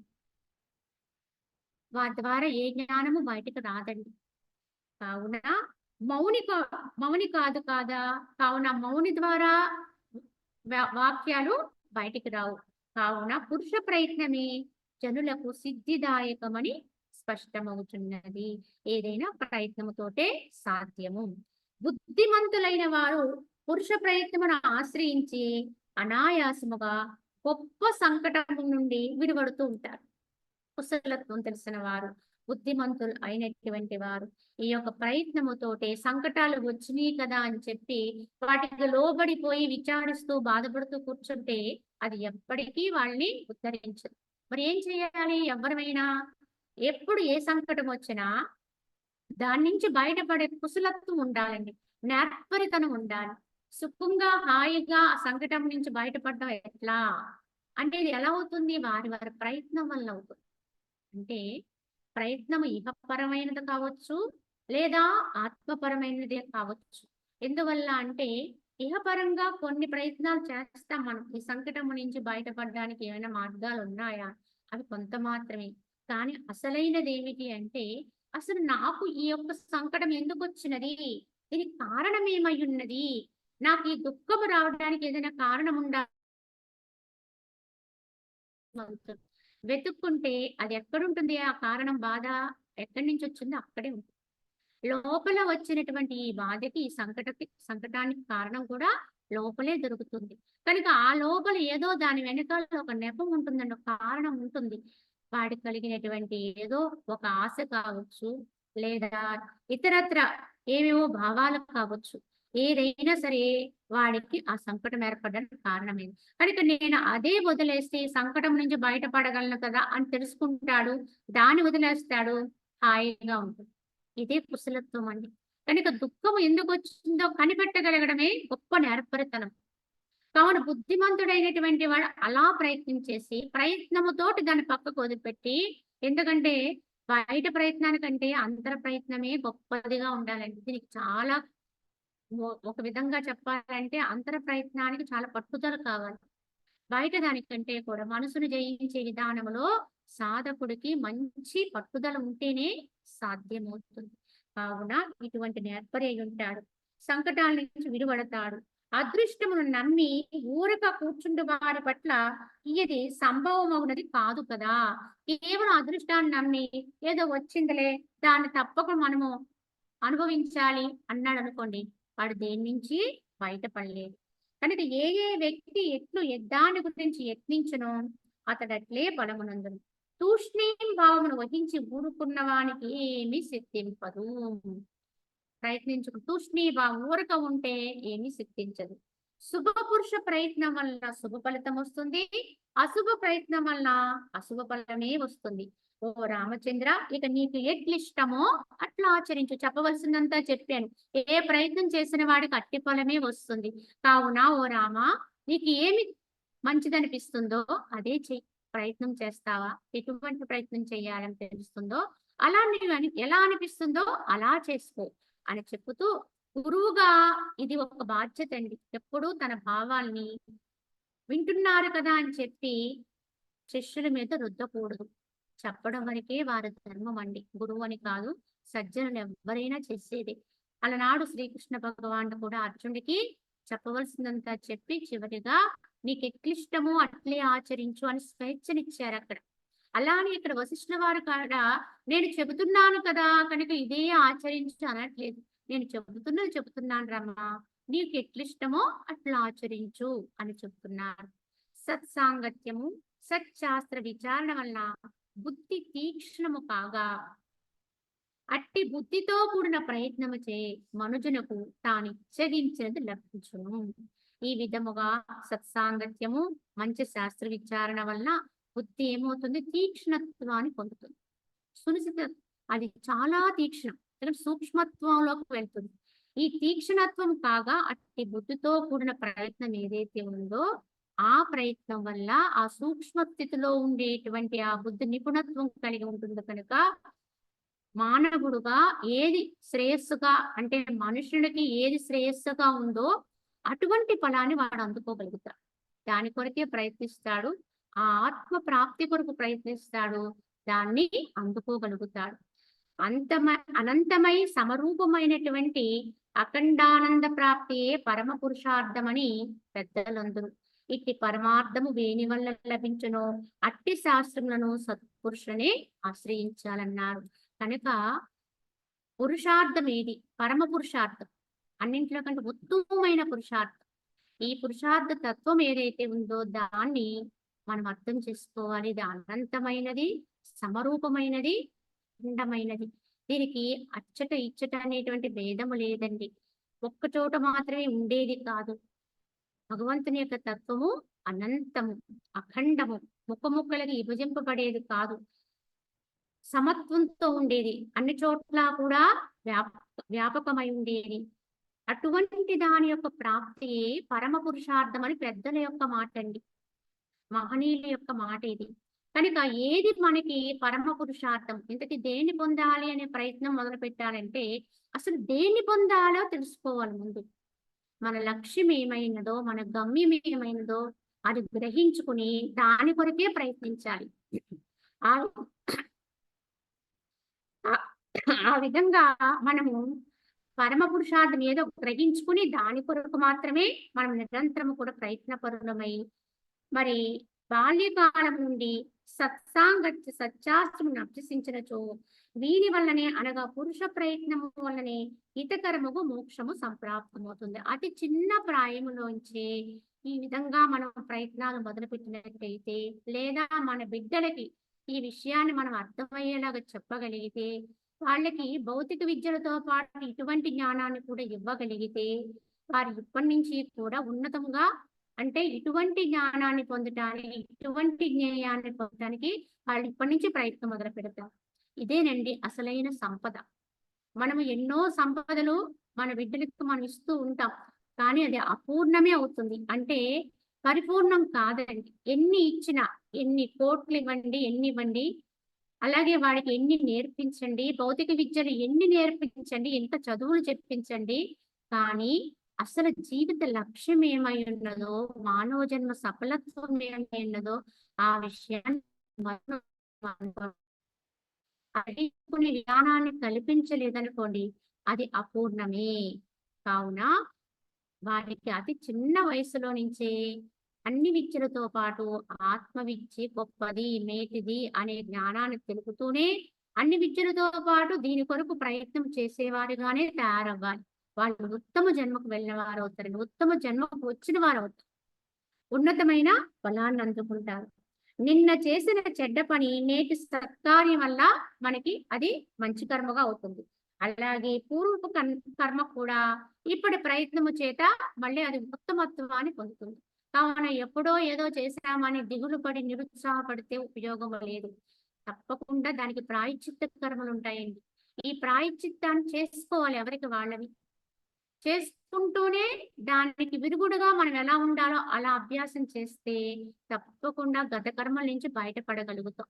వారి ద్వారా ఏ జ్ఞానము బయటకు రాదండి. కావున మౌని మౌని కాదు కాదా కావున మౌని ద్వారా వాక్యాలు బయటికి రావు. కావున పురుష ప్రయత్నమే జనులకు సిద్ధిదాయకమని స్పష్టమవుతున్నది. ఏదైనా ప్రయత్నముతోటే సాధ్యము. బుద్ధిమంతులైన వారు పురుష ప్రయత్నమును ఆశ్రయించి అనాయాసముగా గొప్ప సంకటం నుండి విడిపడుతూ ఉంటారు. కుశలత్వం తెలిసిన వారు, బుద్ధిమంతులు అయినటువంటి వారు ఈ యొక్క ప్రయత్నముతోటే సంకటాలు వచ్చినాయి కదా అని చెప్పి వాటికి లోబడిపోయి విచారిస్తూ బాధపడుతూ కూర్చుంటే అది ఎప్పటికీ వాళ్ళని ఉద్ధరించదు. మరి ఏం చేయాలి? ఎవరైనా ఎప్పుడు ఏ సంకటం వచ్చినా దాని నుంచి బయటపడే కుశలత్వం ఉండాలండి. నేర్పరితనం ఉండాలి. సుఖంగా హాయిగా ఆ సంకటం నుంచి బయటపడడం ఎట్లా అంటే ఇది ఎలా అవుతుంది? వారి వారి ప్రయత్నం వల్ల అవుతుంది. అంటే ప్రయత్నం ఇహపరమైనది కావచ్చు, లేదా ఆత్మపరమైనదే కావచ్చు. ఎందువల్ల అంటే ఇహపరంగా కొన్ని ప్రయత్నాలు చేస్తాం మనం. ఈ సంకటం నుంచి బయటపడడానికి ఏమైనా మార్గాలు ఉన్నాయా? అవి కొంత మాత్రమే. కానీ అసలైనది ఏమిటి అంటే అసలు నాకు ఈ యొక్క సంకటం ఎందుకు వచ్చినది? దీనికి కారణం ఏమై ఉన్నది? నాకు ఈ దుఃఖం రావడానికి ఏదైనా కారణం ఉందా? వెతుక్కుంటే అది ఎక్కడుంటుంది? ఆ కారణం బాధ ఎక్కడి నుంచి వచ్చిందో అక్కడే ఉంటుంది. లోపల వచ్చినటువంటి ఈ బాధకి, ఈ సంకటానికి కారణం కూడా లోపలే దొరుకుతుంది. కనుక ఆ లోపల ఏదో దాని వెనకాల ఒక నెపం ఉంటుందండి. ఒక కారణం ఉంటుంది. వాడికి కలిగినటువంటి ఏదో ఒక ఆశ కావచ్చు, లేదా ఇతరత్ర ఏవేవో భావాలు కావచ్చు. ఏదైనా సరే వాడికి ఆ సంకటం ఏర్పడడానికి కారణమైంది. కనుక నేను అదే వదిలేసి సంకటం నుంచి బయటపడగలను కదా అని తెలుసుకుంటాడు. దాన్ని వదిలేస్తాడు. హాయిగా ఉంటుంది. ఇదే కుశలత్వం అండి. కనుక దుఃఖం ఎందుకు వచ్చిందో కనిపెట్టగలగడమే గొప్ప నేర్పరితనం. కావున బుద్ధిమంతుడైనటువంటి వాడు అలా ప్రయత్నం చేసి ప్రయత్నముతోటి దాన్ని పక్కకు వదిలిపెట్టి, ఎందుకంటే బయట ప్రయత్నానికంటే అంతర ప్రయత్నమే గొప్పదిగా ఉండాలండి. దీనికి చాలా ఒక విధంగా చెప్పాలంటే అంతర ప్రయత్నానికి చాలా పట్టుదల కావాలి. బయట దానికంటే కూడా మనసును జయించే విధానంలో సాధకుడికి మంచి పట్టుదల ఉంటేనే సాధ్యమవుతుంది. కావున ఇటువంటి నేర్పరి ఉంటాడు. సంకటాల నుంచి విడువడతాడు. అదృష్టమును నమ్మి ఊరక కూర్చుండు వారి పట్ల ఇది సంభవమవునది కాదు కదా. కేవలం అదృష్టాన్ని నమ్మి ఏదో వచ్చిందిలే దాన్ని తప్పక మనము అనుభవించాలి అన్నాడు అనుకోండి, వాడు దేని నుంచి బయటపడలేడు. కనుక ఏ ఏ వ్యక్తి ఎట్లు దాని గురించి యత్నించునో అతడట్లే బలమునందును. తూష్ణీం భావమును వహించి ఊరుకున్న వానికి ఏమీ సిద్ధింపదు. తూష్ణీభావం ఊరక ఉంటే ఏమీ సిద్ధించదు. శుభ పురుష ప్రయత్నం వల్ల శుభ ఫలితం వస్తుంది, అశుభ ప్రయత్నం వల్ల అశుభ ఫలమే వస్తుంది. ఓ రామచంద్ర, ఇక నీకు ఎట్లిష్టమో అట్లా ఆచరించు. చెప్పవలసిందంతా చెప్పాను. ఏ ప్రయత్నం చేసిన వాడికి అట్టి ఫలమే వస్తుంది. కావున ఓ రామ, నీకు ఏమి మంచిదనిపిస్తుందో అదే చెయ్యి. ప్రయత్నం చేస్తావా? ఎటువంటి ప్రయత్నం చేయాలని తెలుస్తుందో అలా నీవు ఎలా అనిపిస్తుందో అలా చేసుకో అని చెప్పుతూ, గురువుగా ఇది ఒక బాధ్యత అండి. ఎప్పుడూ తన భావాల్ని వింటున్నారు కదా అని చెప్పి శిష్యుల మీద రుద్దకూడదు. చెప్పడం వరకే వారి ధర్మం అండి, గురువు అని కాదు. సజ్జనులు ఎవరైనా చేసేది. అలనాడు శ్రీకృష్ణ భగవానుడు కూడా అర్జునుడికి చెప్పవలసిందంతా చెప్పి చివరిగా నీకు ఎట్లిష్టమో అట్లే ఆచరించు అని స్వేచ్ఛనిచ్చారు అక్కడ. అలానే ఇక్కడ వశిష్ఠుల వారు కూడా నేను చెబుతున్నాను కదా కనుక ఇదే ఆచరించు అనట్లేదు. నేను చెబుతున్నాను రమ్మా, నీకు ఎట్లిష్టమో అట్లా ఆచరించు అని చెప్తున్నారు. సత్సాంగత్యము సత్శాస్త్ర విచారణ వలన బుద్ధి తీక్ష్ణము కాగా అట్టి బుద్ధితో కూడిన ప్రయత్నము చే మనుజునకు తానిచ్చగించినది లభించును. ఈ విధముగా సత్సాంగత్యము మంచి శాస్త్ర విచారణ వలన బుద్ధి ఏమవుతుంది? తీక్ష్ణత్వాన్ని పొందుతుంది. సునిశ్చిత, అది చాలా తీక్ష్ణం, సూక్ష్మత్వంలోకి వెళ్తుంది. ఈ తీక్ష్ణత్వం కాగా అట్టి బుద్ధితో కూడిన ప్రయత్నం ఏదైతే ఉందో ఆ ప్రయత్నం వల్ల ఆ సూక్ష్మ స్థితిలో ఉండేటువంటి ఆ బుద్ధి నిపుణత్వం కలిగి ఉంటుంది. కనుక మానవుడుగా ఏది శ్రేయస్సుగా, అంటే మనుషుడికి ఏది శ్రేయస్సుగా ఉందో అటువంటి ఫలాన్ని వాడు అందుకోగలుగుతాడు. దాని కొరకే ప్రయత్నిస్తాడు. ఆ ఆత్మ ప్రాప్తి కొరకు ప్రయత్నిస్తాడు, దాన్ని అందుకోగలుగుతాడు. అనంతమై సమరూపమైనటువంటి అఖండానంద ప్రాప్తియే పరమ పురుషార్థమని పెద్దలందరూ. ఇట్టి పరమార్థము వేని వల్ల లభించును అట్టి శాస్త్రములను సత్పురుషులనే ఆశ్రయించాలన్నారు. కనుక పురుషార్థం ఏది? పరమ పురుషార్థం, అన్నింటిలో కంటే ఉత్తమమైన పురుషార్థం. ఈ పురుషార్థ తత్వం ఏదైతే ఉందో దాన్ని మనం అర్థం చేసుకోవాలి. ఇది అనంతమైనది, సమరూపమైనది, అఖండమైనది. దీనికి అచ్చట ఇచ్చట అనేటువంటి భేదము లేదండి. ఒక్క చోట మాత్రమే ఉండేది కాదు. భగవంతుని యొక్క తత్వము అనంతము, అఖండము, ముక్కముక్కలకి విభజింపబడేది కాదు. సమత్వంతో ఉండేది, అన్ని చోట్ల కూడా వ్యాపకమై ఉండేది. అటువంటి దాని యొక్క ప్రాప్తి పరమ పురుషార్థం అని పెద్దల యొక్క మాట అండి, మహనీయుల యొక్క మాట ఇది. కనుక ఏది మనకి పరమ పురుషార్థం, ఇంతకీ దేన్ని పొందాలి అనే ప్రయత్నం మొదలు పెట్టాలంటే అసలు దేన్ని పొందాలో తెలుసుకోవాలి. ముందు మన లక్ష్యం ఏమైనదో, మన గమ్యం ఏమైనదో అది గ్రహించుకుని దాని కొరకే ప్రయత్నించాలి. ఆ విధంగా మనము పరమ పురుషార్థం ఏదో గ్రహించుకుని దాని కొరకు మాత్రమే మనం నిరంతరము కూడా ప్రయత్నపరులమై, మరి బాల్యకాలం నుండి సత్సాంగత్య సత్శాస్త్రమును అభ్యసించినచో వీరి వల్లనే, అనగా పురుష ప్రయత్నము వల్లనే హితకరముగు మోక్షము సంప్రాప్తమవుతుంది. అతి చిన్న ప్రాయములోంచి ఈ విధంగా మనం ప్రయత్నాలు మొదలుపెట్టినట్లయితే, లేదా మన బిడ్డలకి ఈ విషయాన్ని మనం అర్థమయ్యేలాగా చెప్పగలిగితే, వాళ్ళకి భౌతిక విద్యలతో పాటు ఇటువంటి జ్ఞానాన్ని కూడా ఇవ్వగలిగితే, వారు ఇప్పటి నుంచి కూడా ఉన్నతంగా, అంటే ఇటువంటి జ్ఞానాన్ని పొందటానికి, ఇటువంటి జ్ఞేయాన్ని పొందడానికి వాళ్ళు ఇప్పటి నుంచి ప్రయత్నం మొదలు పెడతారు. ఇదేనండి అసలైన సంపద. మనము ఎన్నో సంపదలు మన బిడ్డలకు మనం ఇస్తూ ఉంటాం, కానీ అది అపూర్ణమే అవుతుంది, అంటే పరిపూర్ణం కాదండి. ఎన్ని ఇచ్చినా, ఎన్ని కోట్లు ఇవ్వండి, ఎన్ని ఇవ్వండి, అలాగే వాడికి ఎన్ని నేర్పించండి, భౌతిక విద్యలు ఎన్ని నేర్పించండి, ఎంత చదువులు చెప్పించండి, కానీ అసలు జీవిత లక్ష్యం ఏమై ఉన్నదో, మానవ జన్మ సఫలత్వం ఏమై ఉన్నదో ఆ విషయాన్ని మనం అడిగిన విధానాన్ని కల్పించలేదనుకోండి, అది అపూర్ణమే. కావున వారికి అతి చిన్న వయసులో నుంచే అన్ని విద్యలతో పాటు ఆత్మ విద్య గొప్పది, మేటిది అనే జ్ఞానాన్ని తెలుపుతూనే అన్ని విద్యలతో పాటు దీని కొరకు ప్రయత్నం చేసేవారుగానే తయారవ్వాలి. వాళ్ళు ఉత్తమ జన్మకు వెళ్ళిన వారు అవుతారండి. ఉత్తమ జన్మకు వచ్చిన వారు అవుతారు. ఉన్నతమైన ఫలాన్ని అందుకుంటారు. నిన్న చేసిన చెడ్డ పని నేటి సత్కార్యం వల్ల మనకి అది మంచి కర్మగా అవుతుంది. అలాగే పూర్వపు కర్మ కూడా ఇప్పటి ప్రయత్నము చేత మళ్ళీ అది ఉత్తమత్వాన్ని పొందుతుంది. కావున ఎప్పుడో ఏదో చేశామని దిగులు పడి నిరుత్సాహపడితే ఉపయోగం లేదు. తప్పకుండా దానికి ప్రాయశ్చిత్త కర్మలు ఉంటాయండి. ఈ ప్రాయశ్చిత్తాన్ని చేసుకోవాలి ఎవరికి వాళ్ళవి. చేసుకుంటూనే దానికి విరుగుడుగా మనం ఎలా ఉండాలో అలా అభ్యాసం చేస్తే తప్పకుండా గత కర్మల నుంచి బయటపడగలుగుతాం.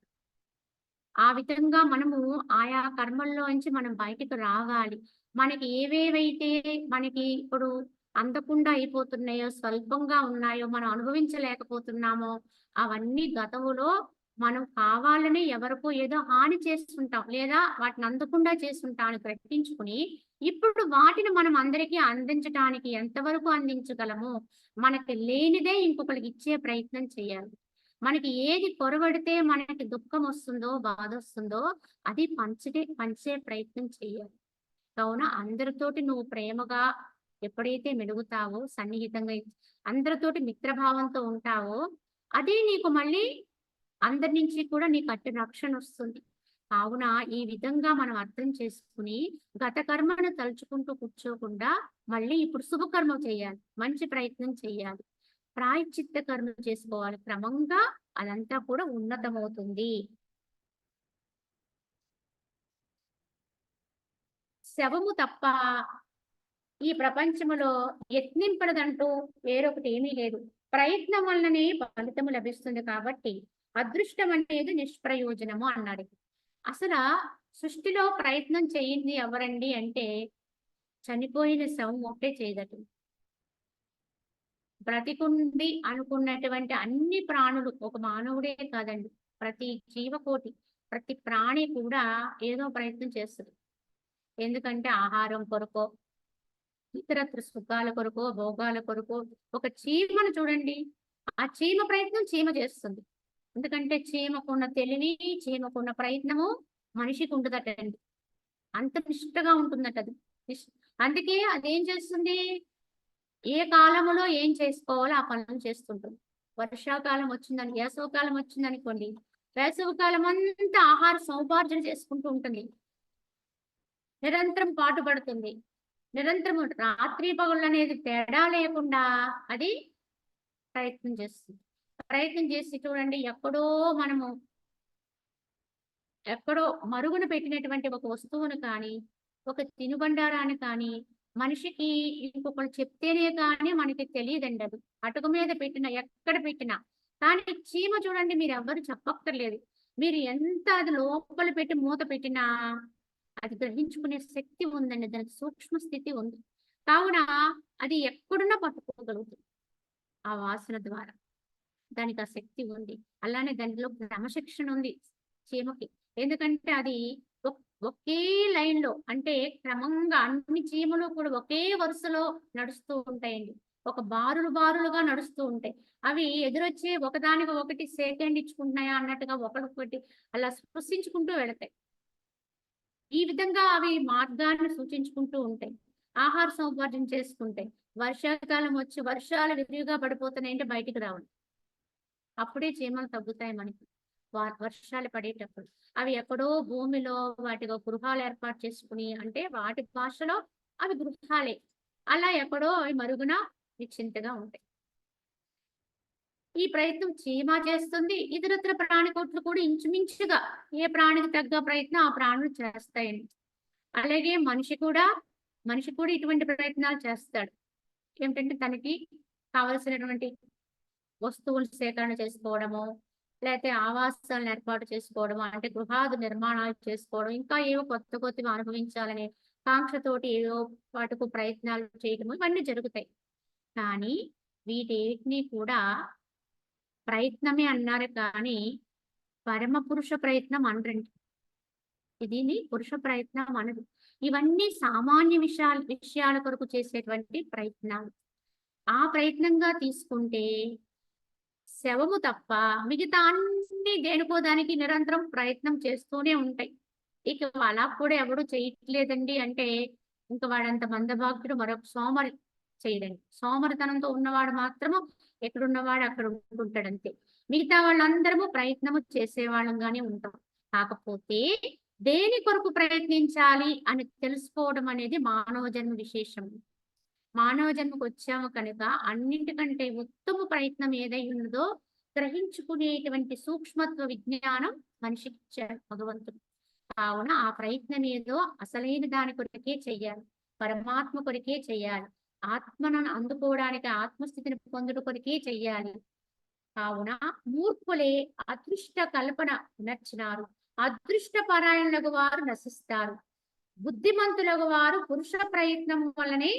ఆ విధంగా మనము ఆయా కర్మల్లోంచి మనం బయటకు రావాలి. మనకి ఏవేవైతే మనకి ఇప్పుడు అందకుండా అయిపోతున్నాయో, స్వల్పంగా ఉన్నాయో, మనం అనుభవించలేకపోతున్నామో, అవన్నీ గతములో మనం కావాలని ఎవరికో ఏదో హాని చేస్తుంటాం. లేదా వాటిని అందకుండా చేస్తుంటాం అని గ్రహించుకుని, ఇప్పుడు వాటిని మనం అందరికీ అందించటానికి ఎంతవరకు అందించగలమో, మనకి లేనిదే ఇంకొకరికి ఇచ్చే ప్రయత్నం చేయాలి. మనకి ఏది కొరవడితే మనకి దుఃఖం వస్తుందో, బాధొస్తుందో అది పంచే ప్రయత్నం చేయాలి. కావున అందరితోటి నువ్వు ప్రేమగా ఎప్పుడైతే మెలుగుతావో, సన్నిహితంగా అందరితోటి మిత్రభావంతో ఉంటావో, అదే నీకు మళ్ళీ అందరి నుంచి కూడా నీకు అట్టి రక్షణ వస్తుంది. కావున ఈ విధంగా మనం అర్థం చేసుకుని గత కర్మను తలుచుకుంటూ కూర్చోకుండా మళ్ళీ ఇప్పుడు శుభకర్మ చేయాలి. మంచి ప్రయత్నం చేయాలి. ప్రాయశ్చిత్త కర్మ చేసుకోవాలి. క్రమంగా అదంతా కూడా ఉన్నతమవుతుంది. శవము తప్ప ఈ ప్రపంచములో యత్నింపడదంటూ వేరొకటి ఏమీ లేదు. ప్రయత్నం వల్లనే ఫలితము లభిస్తుంది కాబట్టి అదృష్టం అనేది నిష్ప్రయోజనము అన్నాడు. అసలు సృష్టిలో ప్రయత్నం చేయింది ఎవరండి అంటే చనిపోయిన శవం ఒకటే చేయదట. బ్రతికుంది అనుకున్నటువంటి అన్ని ప్రాణులు, ఒక మానవుడే కాదండి, ప్రతి జీవకోటి, ప్రతి ప్రాణి కూడా ఏదో ప్రయత్నం చేస్తుంది. ఎందుకంటే ఆహారం కొరకో, ఇతరత్ర సుఖాల కొరకో, భోగాల కొరకో. ఒక చీమను చూడండి, ఆ చీమ ప్రయత్నం చీమ చేస్తుంది. ఎందుకంటే చీమకున్న తెలివి, చీమకున్న ప్రయత్నము మనిషికి ఉండదటండి. అంత నిష్ఠగా ఉంటుందట అది. అందుకే అదేం చేస్తుంది, ఏ కాలంలో ఏం చేసుకోవాలో ఆ పనులు చేస్తుంటుంది. వర్షాకాలం వచ్చిందని, వేసవకాలం వచ్చిందనుకోండి, వేసవకాలం అంతా ఆహార సముపార్జన చేసుకుంటూ ఉంటుంది. నిరంతరం పాటుపడుతుంది. నిరంతరం రాత్రి పగళ్ళు అనేది తేడా లేకుండా అది ప్రయత్నం చేస్తుంది. ప్రయత్నం చేసి చూడండి, ఎక్కడో మరుగున పెట్టినటువంటి ఒక వస్తువును కానీ, ఒక తినుబండారాన్ని కానీ, మనిషికి ఇంకొకరు చెప్తేనే కానీ మనకి తెలియదండి అది. అటుకు మీద పెట్టినా, ఎక్కడ పెట్టినా. కానీ చీమ చూడండి, మీరు ఎవ్వరు చెప్పక్కర్లేదు. మీరు ఎంత అది లోపల పెట్టి మూత పెట్టినా అది గ్రహించుకునే శక్తి ఉందండి. దానికి సూక్ష్మ స్థితి ఉంది. కావున అది ఎక్కడున్నా పట్టుకోగలుగుతుంది ఆ వాసన ద్వారా. దానికి ఆ శక్తి ఉంది. అలానే దానిలో క్రమశిక్షణ ఉంది చీమకి. ఎందుకంటే అది ఒకే లైన్‌లో, అంటే క్రమంగా అన్ని చీమలు కూడా ఒకే వరుసలో నడుస్తూ ఉంటాయండి. ఒక బారులుగా నడుస్తూ ఉంటాయి. అవి ఎదురొచ్చి ఒకదానికి ఒకటి సెకండ్ ఇచ్చుకుంటున్నాయా అన్నట్టుగా ఒకళ్ళకొకటి అలా స్పృశించుకుంటూ వెళతాయి. ఈ విధంగా అవి మార్గాన్ని సూచించుకుంటూ ఉంటాయి. ఆహార సముపార్జన చేసుకుంటాయి. వర్షాకాలం వచ్చి వర్షాలు విరివిగా పడిపోతున్నాయంటే బయటికి రావండి. అప్పుడే చీమలు తగ్గుతాయి మనకి. వర్షాలు పడేటప్పుడు. అవి ఎక్కడో భూమిలో వాటికి ఒక గృహాలు ఏర్పాటు చేసుకుని, అంటే వాటి భాషలో అవి గృహాలే. అలా ఎక్కడో అవి మరుగున నిశ్చింతగా ఉంటాయి. ఈ ప్రయత్నం చీమ చేస్తుంది. ఇతరత్ర ప్రాణికోట్లు కూడా ఇంచుమించుగా ఏ ప్రాణికి తగ్గ ప్రయత్నం ఆ ప్రాణులు చేస్తాయండి. అలాగే మనిషి కూడా ఇటువంటి ప్రయత్నాలు చేస్తాడు. ఏమిటంటే తనకి కావలసినటువంటి వస్తువులు సేకరణ చేసుకోవడము, లేతే ఆవాసాలను ఏర్పాటు చేసుకోవడము, అంటే గృహాది నిర్మాణాలు చేసుకోవడం, ఇంకా ఏవో కొత్తవి అనుభవించాలనే కాంక్షతోటి ఏదో వాటికి ప్రయత్నాలు చేయడము ఇవన్నీ జరుగుతాయి. కానీ వీటిని కూడా ప్రయత్నమే అన్నారు కానీ పరమ పురుష ప్రయత్నం అనరండి. దీన్ని పురుష ప్రయత్నం అనరు. ఇవన్నీ సామాన్య విషయాల కొరకు చేసేటువంటి ప్రయత్నాలు. ఆ ప్రయత్నంగా తీసుకుంటే శవము తప్ప మిగతా అన్ని దేనికో దానికి నిరంతరం ప్రయత్నం చేస్తూనే ఉంటాయి. ఇక అలా కూడా ఎవడు చేయట్లేదండి అంటే ఇంక వాడంత మందభాగ్యుడు మరొక సోమరి చేయడండి. సోమరితనంతో ఉన్నవాడు మాత్రము ఎక్కడున్నవాడు అక్కడ ఉంటుంటాడంతే. మిగతా వాళ్ళందరము ప్రయత్నము చేసేవాళ్ళంగానే ఉంటాం. కాకపోతే దేని కొరకు ప్రయత్నించాలి అని తెలుసుకోవడం అనేది మానవ జన్మ విశేషం. మానవ జన్మకు వచ్చాము కనుక అన్నింటికంటే ఉత్తమ ప్రయత్నం ఏదై ఉన్నదో గ్రహించుకునేటువంటి సూక్ష్మత్వ విజ్ఞానం మనిషికి ఇచ్చాడు భగవంతుడు. కావున ఆ ప్రయత్నం ఏదో అసలైన దాని కొరకే చెయ్యాలి, పరమాత్మ కొరకే చెయ్యాలి, ఆత్మను అందుకోవడానికి ఆత్మస్థితిని పొందుట కొరకే చెయ్యాలి. కావున మూర్ఖులే అదృష్ట కల్పన నచ్చినారు, అదృష్ట పరాయణులకు వారు నశిస్తారు, బుద్ధిమంతులకు వారు పురుష ప్రయత్నం వల్లనే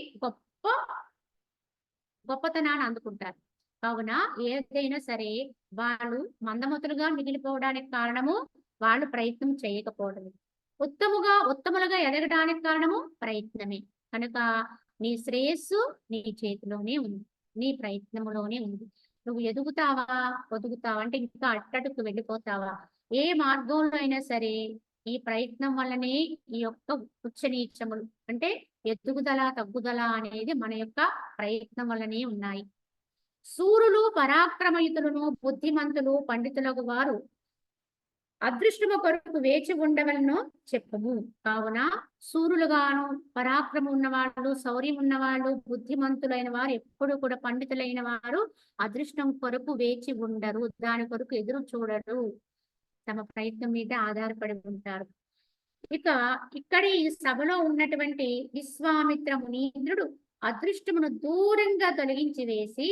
గొప్పతనాన్ని అందుకుంటారు. కావున ఏదైనా సరే వాళ్ళు మందమతులుగా మిగిలిపోవడానికి కారణము వాళ్ళు ప్రయత్నం చేయకపోవడమే. ఉత్తములుగా ఎదగడానికి కారణము ప్రయత్నమే. కనుక నీ శ్రేయస్సు నీ చేతిలోనే ఉంది, నీ ప్రయత్నములోనే ఉంది. నువ్వు ఎదుగుతావా ఒదుగుతావా అంటే ఇంకా అట్టడుకు వెళ్ళిపోతావా? ఏ మార్గంలో అయినా సరే ఈ ప్రయత్నం వల్లనే ఈ యొక్క ఉచ్చ నీచములు అంటే ఎదుగుదల తగ్గుదల అనేది మన యొక్క ప్రయత్నం వల్లనే ఉన్నాయి. సూరులు పరాక్రమయుతులను బుద్ధిమంతులు పండితులకు వారు అదృష్టము కొరకు వేచి ఉండవలను చెప్పము. కావున సూరులుగాను పరాక్రమం ఉన్నవాళ్ళు, శౌర్యం ఉన్నవాళ్ళు, బుద్ధిమంతులైన వారు ఎప్పుడు కూడా పండితులైన వారు అదృష్టం కొరకు వేచి ఉండరు, దాని కొరకు ఎదురు చూడరు, తమ ప్రయత్నం మీద ఆధారపడి ఉంటారు. ఇక ఇక్కడ ఈ సభలో ఉన్నటువంటి విశ్వామిత్ర మునీంద్రుడు అదృష్టమును దూరంగా తొలగించి వేసి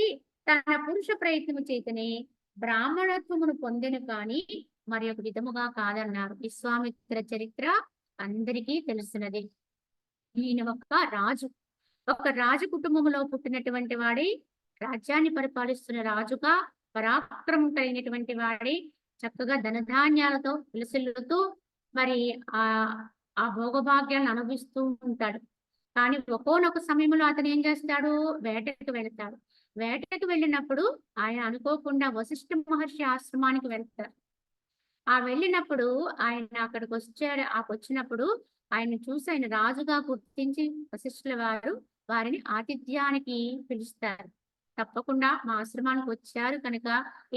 తన పురుష ప్రయత్నము చేతనే బ్రాహ్మణత్వమును పొందెను కానీ మరి ఒక విధముగా కాదన్నారు. విశ్వామిత్ర చరిత్ర అందరికీ తెలిసినది. ఈయన ఒక రాజు కుటుంబంలో పుట్టినటువంటి వాడి, రాజ్యాన్ని పరిపాలిస్తున్న రాజుగా పరాక్రమం కలిగినటువంటి వాడి, చక్కగా ధనధాన్యాలతో విలసిల్లుతూ మరి ఆ భోగభాగ్యాలను అనుభవిస్తూ ఉంటాడు. కానీ ఒక్కోనొక సమయంలో అతను ఏం చేస్తాడు? వేటకి వెళ్తాడు. వేటకి వెళ్ళినప్పుడు ఆయన అనుకోకుండా వశిష్ఠ మహర్షి ఆశ్రమానికి వెళ్తారు. వెళ్ళినప్పుడు ఆయన అక్కడికి వచ్చినప్పుడు ఆయన చూసి ఆయన రాజుగా గుర్తించి వశిష్ఠుల వారు వారిని ఆతిథ్యానికి పిలుస్తారు. తప్పకుండా మా ఆశ్రమానికి వచ్చారు కనుక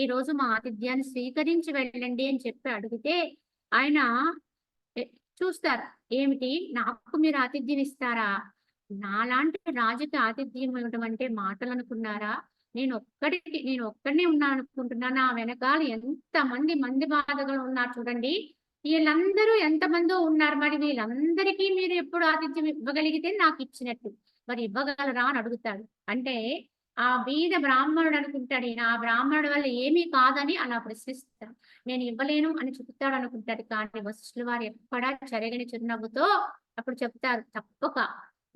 ఈ రోజు మా ఆతిథ్యాన్ని స్వీకరించి వెళ్ళండి అని చెప్పి అడిగితే ఆయన చూస్తారు. ఏమిటి, నాకు మీరు ఆతిథ్యం ఇస్తారా? నాలాంటి రాజుకి ఆతిథ్యం ఇవ్వడం అంటే మాటలు అనుకున్నారా? నేను ఒక్కడినే ఉన్నాను అనుకుంటున్నా. నా వెనకాల మంది బాధలు ఉన్నారు చూడండి. వీళ్ళందరూ ఎంతమందో ఉన్నారు. మరి వీళ్ళందరికీ మీరు ఎప్పుడు ఆతిథ్యం ఇవ్వగలిగితే నాకు ఇచ్చినట్టు, మరి ఇవ్వగలరా అని అడుగుతాడు. అంటే ఆ బీద బ్రాహ్మణుడు అనుకుంటాడు, ఆ బ్రాహ్మణుడి వల్ల ఏమీ కాదని అలా ప్రశ్నిస్తాడు. నేను ఇవ్వలేను అని చెప్తాడు అనుకుంటాడు. కానీ వశిష్ఠుల వారు ఎక్కడా చెరగని చిరునవ్వుతో అప్పుడు చెప్తారు, తప్పక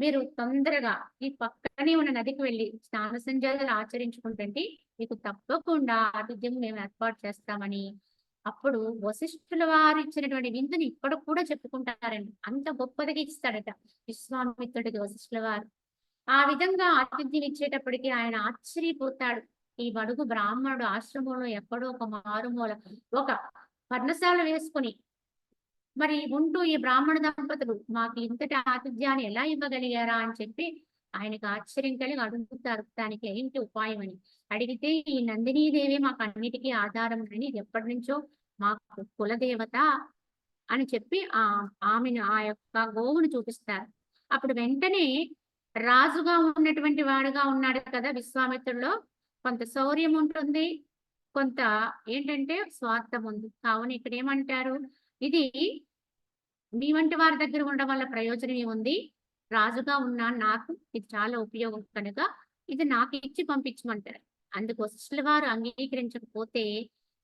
మీరు తొందరగా ఈ పక్కనే ఉన్న నదికి వెళ్ళి స్నాన సంధ్యాలు ఆచరించుకుంటే మీకు తప్పకుండా ఆతిథ్యం మేము ఏర్పాటు చేస్తామని అప్పుడు వశిష్ఠుల వారు ఇచ్చినటువంటి విందుని ఇక్కడ కూడా చెప్పుకుంటారండి. అంత గొప్పదిగా ఇస్తాడట విశ్వామిత్రుడికి వశిష్ఠుల వారు. ఆ విధంగా ఆతిథ్యం ఇచ్చేటప్పటికి ఆయన ఆశ్చర్యపోతాడు. ఈ బడుగు బ్రాహ్మణుడు ఆశ్రమంలో ఎక్కడో ఒక మారుమూల ఒక పర్ణశాల వేసుకుని మరి ఉంటూ ఈ బ్రాహ్మణ దంపతులు మాకు ఇంతటి ఆతిథ్యాన్ని ఎలా ఇవ్వగలిగారా అని చెప్పి ఆయనకు ఆశ్చర్యం కలిగి అడుగుతారు, దానికి ఏంటి ఉపాయం అని. అడిగితే ఈ నందినీదేవి మాకు అన్నిటికీ ఆధారం అని, ఎప్పటి నుంచో మాకు కులదేవత అని చెప్పి ఆమెను ఆ యొక్క గోవును చూపిస్తారు. అప్పుడు వెంటనే రాజుగా ఉన్నటువంటి వాడుగా ఉన్నాడు కదా విశ్వామిత్రుల్లో, కొంత శౌర్యం ఉంటుంది, కొంత ఏంటంటే స్వార్థం ఉంది. కావున ఇక్కడ ఏమంటారు, ఇది మీ వంటి వారి దగ్గర ఉండడం వల్ల ప్రయోజనం ఏముంది? రాజుగా ఉన్నా నాకు ఇది చాలా ఉపయోగం కనుక ఇది నాకు ఇచ్చి పంపించమంటారు. అందుకు వశిష్ఠుల వారు అంగీకరించకపోతే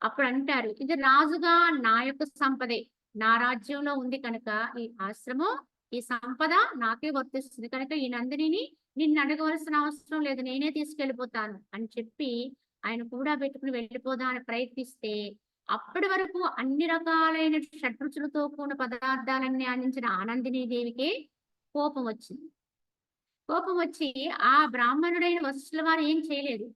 అప్పుడు అంటారు, ఇది రాజుగా నా యొక్క సంపదే, నా రాజ్యంలో ఉంది కనుక ఈ ఆశ్రమం ఈ సంపద నాకే వర్తిస్తుంది కనుక ఈ నందినిని నిన్ను అడగవలసిన అవసరం లేదు, నేనే తీసుకెళ్ళిపోతాను అని చెప్పి ఆయన కూడా పెట్టుకుని వెళ్ళిపోదా అని ప్రయత్నిస్తే, అప్పటి వరకు అన్ని రకాలైన షడ్రుచులతో కూడిన పదార్థాలన్నీ అందించిన ఆనందిని దేవికి కోపం వచ్చింది. కోపం వచ్చి ఆ బ్రాహ్మణుడైన వశిష్ఠుల వారు ఏం చేయలేదు.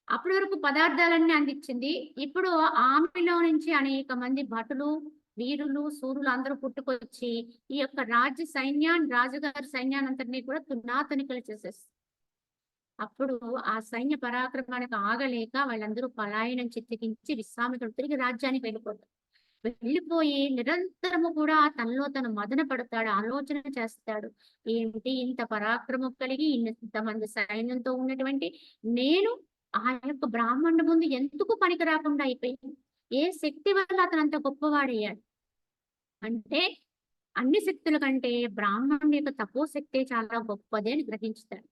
అప్పటి వరకు పదార్థాలన్నీ అందించింది. ఇప్పుడు ఆమెలో నుంచి అనేక మంది భటులు, వీరులు, శూరులు అందరూ పుట్టుకొచ్చి ఈ యొక్క రాజ్య సైన్యాన్ని, రాజుగారి సైన్యాన్నంతటినీ కూడా తునాతునికలు చేసేస్తారు. అప్పుడు ఆ సైన్య పరాక్రమానికి ఆగలేక వాళ్ళందరూ పలాయనం చిత్తగించి విశ్వామిత్రుడు తిరిగి రాజ్యానికి వెళ్ళిపోతాడు. వెళ్ళిపోయి నిరంతరము కూడా తనలో తను మదన పడతాడు, ఆలోచన చేస్తాడు. ఏంటి ఇంత పరాక్రమం కలిగి ఇంతమంది సైన్యంతో ఉన్నటువంటి నేను ఆ యొక్క బ్రాహ్మణుడి ముందు ఎందుకు పనికి రాకుండా అయిపోయింది? ఏ శక్తి వల్ల అతను అంత గొప్పవాడయ్యాడు అంటే, అన్ని శక్తుల కంటే బ్రాహ్మణుడి యొక్క తపోశక్తే చాలా గొప్పది అని గ్రహించుతాడు.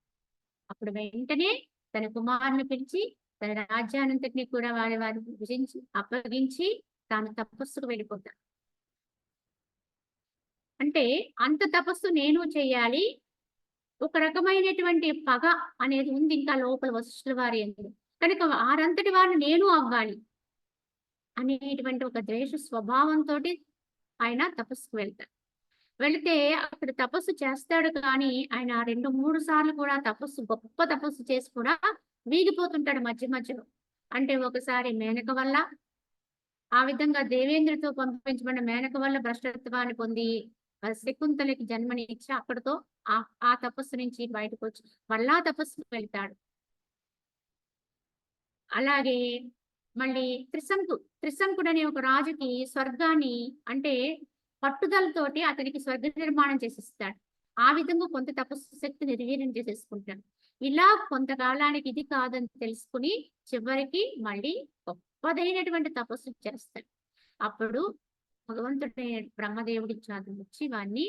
అప్పుడు వెంటనే తన కుమారుని పిలిచి తన రాజ్యానంతటిని కూడా వారి విభజించి అప్పగించి తాను తపస్సుకు వెళ్ళిపోతాడు. అంటే అంత తపస్సు నేను చేయాలి, ఒక రకమైనటువంటి పగ అనేది ఉంది ఇంకా లోపల వశిష్ఠుల వారి యందు. కనుక వారంతటి వారిని నేను అవ్వాలి అనేటువంటి ఒక ద్వేష స్వభావంతో ఆయన తపస్సుకు వెళ్తాడు. వెళితే అక్కడ తపస్సు చేస్తాడు కానీ ఆయన 2-3 సార్లు కూడా గొప్ప తపస్సు చేసి కూడా వీగిపోతుంటాడు మధ్య మధ్యలో. అంటే ఒకసారి మేనక వల్ల, ఆ విధంగా దేవేంద్రుడితో పంపించబడిన మేనక వల్ల భ్రష్టత్వాన్ని పొంది శకుంతలకి జన్మని ఇచ్చి అక్కడితో ఆ తపస్సు నుంచి బయటకు వచ్చి మళ్ళా తపస్సుకు వెళ్తాడు. అలాగే మళ్ళీ త్రిశంకుడు అనే ఒక రాజుకి స్వర్గాన్ని అంటే పట్టుదలతోటి అతనికి స్వర్గ నిర్మాణం చేసిస్తాడు. ఆ విధంగా కొంత తపస్సు శక్తి నిర్వీర్యం చేసేసుకుంటాడు. ఇలా కొంతకాలానికి ఇది కాదని తెలుసుకుని చివరికి మళ్ళీ గొప్పదైనటువంటి తపస్సు చేస్తాడు. అప్పుడు భగవంతుడైన బ్రహ్మదేవుడి చాటు వచ్చి వాడిని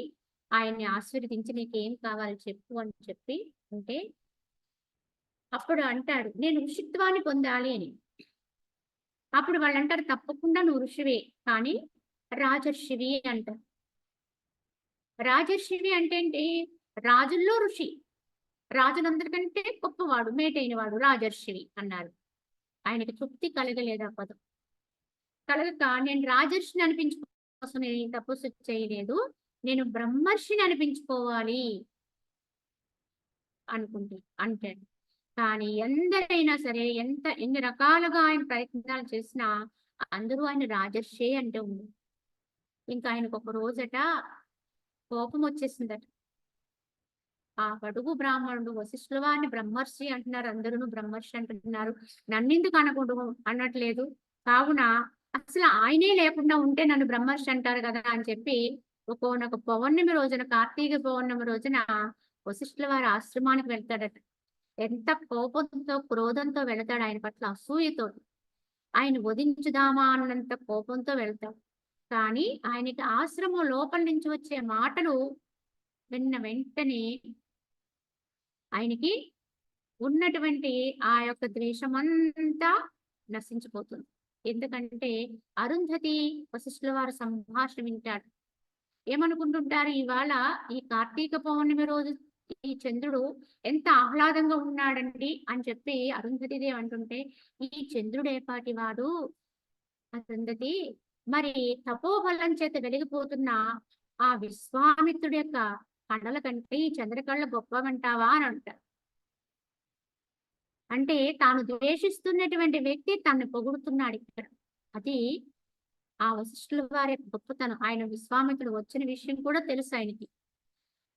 ఆయన్ని ఆశీర్వదించి నీకేం కావాలి చెప్పు అని చెప్పి అంటే, అప్పుడు అంటాడు నేను ఋషిత్వాన్ని పొందాలి అని. అప్పుడు వాళ్ళు అంటారు తప్పకుండా నువ్వు ఋషివే కానీ రాజర్షివి అంటారు. రాజర్షివి అంటే ఏంటి? రాజుల్లో ఋషి, రాజులందరికంటే గొప్పవాడు, మేటైన వాడు రాజర్షివి అన్నారు. ఆయనకి తృప్తి కలగలేదు ఆ పదం. కలగక నేను రాజర్షిని అనిపించుకోసం నేను తపస్సు చేయలేదు, నేను బ్రహ్మర్షిని అనిపించుకోవాలి అంటాడు. కానీ ఎందరైనా సరే ఎన్ని రకాలుగా ఆయన ప్రయత్నాలు చేసినా అందరూ ఆయన రాజర్షే అంటే ఉంది. ఇంకా ఆయనకు ఒక రోజట కోపం వచ్చేసిందట. ఆ బడుగు బ్రాహ్మణుడు వశిష్ఠుల వారిని బ్రహ్మర్షి అంటున్నారు, అందరూ బ్రహ్మర్షి అంటున్నారు, నన్నెందుకు అనకూడదు అనట్లేదు, కావున అసలు ఆయనే లేకుండా ఉంటే నన్ను బ్రహ్మర్షి అంటారు కదా అని చెప్పి ఒకనొక పౌర్ణమి రోజున, కార్తీక పౌర్ణమి రోజున వశిష్ఠుల వారి ఆశ్రమానికి వెళ్తాడట. ఎంత కోపంతో క్రోధంతో వెళతాడు, ఆయన పట్ల అసూయతో ఆయన వధించుదామా అన్నంత కోపంతో వెళ్తాడు. కానీ ఆయనకి ఆశ్రమం లోపల నుంచి వచ్చే మాటలు విన్న వెంటనే ఆయనకి ఉన్నటువంటి ఆ యొక్క ద్వేషమంతా నశించిపోతుంది. ఎందుకంటే అరుంధతి వశిష్ఠుల వారి సంభాషణ వింటాడు. ఏమనుకుంటుంటారు, ఇవాళ ఈ కార్తీక పౌర్ణమి రోజు ఈ చంద్రుడు ఎంత ఆహ్లాదంగా ఉన్నాడండి అని చెప్పి అరుంధతిదేవి అంటుంటే, ఈ చంద్రుడు ఏపాటి వాడు అరుంధతి, మరి తపోబలం చేత వెలిగిపోతున్న ఆ విశ్వామిత్రుడి యొక్క కళ్ళల కంటే ఈ చంద్రకళ్ళ గొప్పవంటావా అని అంటారు. అంటే తాను ద్వేషిస్తున్నటువంటి వ్యక్తి తనని పొగుడుతున్నాడు ఇక్కడ. అది ఆ వశిష్ఠుల వారి గొప్పతనం. ఆయన విశ్వామిత్రుడు వచ్చిన విషయం కూడా తెలుసు ఆయనకి.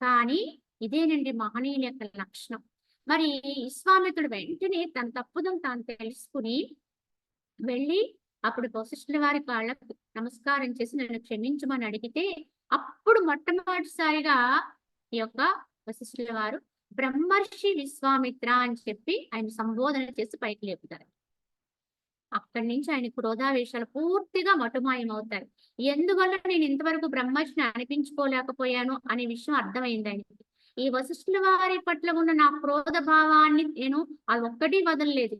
కానీ ఇదేనండి మహనీయుల యొక్క లక్షణం. మరి విశ్వామిత్రుడు వెంటనే తన తప్పుదం తాను తెలుసుకుని వెళ్ళి అప్పుడు వశిష్ఠుల వారి కాళ్ళకు నమస్కారం చేసి నన్ను క్షమించమని అడిగితే, అప్పుడు మొట్టమొదటిసారిగా ఈ యొక్క వశిష్ఠుల వారు బ్రహ్మర్షి విశ్వామిత్ర అని చెప్పి ఆయన సంబోధన చేసి పైకి లేపుతారు. అక్కడి నుంచి ఆయన క్రోధావేశాలు పూర్తిగా మటుమాయం అవుతారు. ఎందువల్ల నేను ఇంతవరకు బ్రహ్మర్షిని అనిపించుకోలేకపోయాను అనే విషయం అర్థమైంది ఆయనకి. ఈ వశిష్ఠుల వారి పట్ల ఉన్న నా క్రోధ భావాన్ని నేను అది ఒక్కటి వదలలేదు.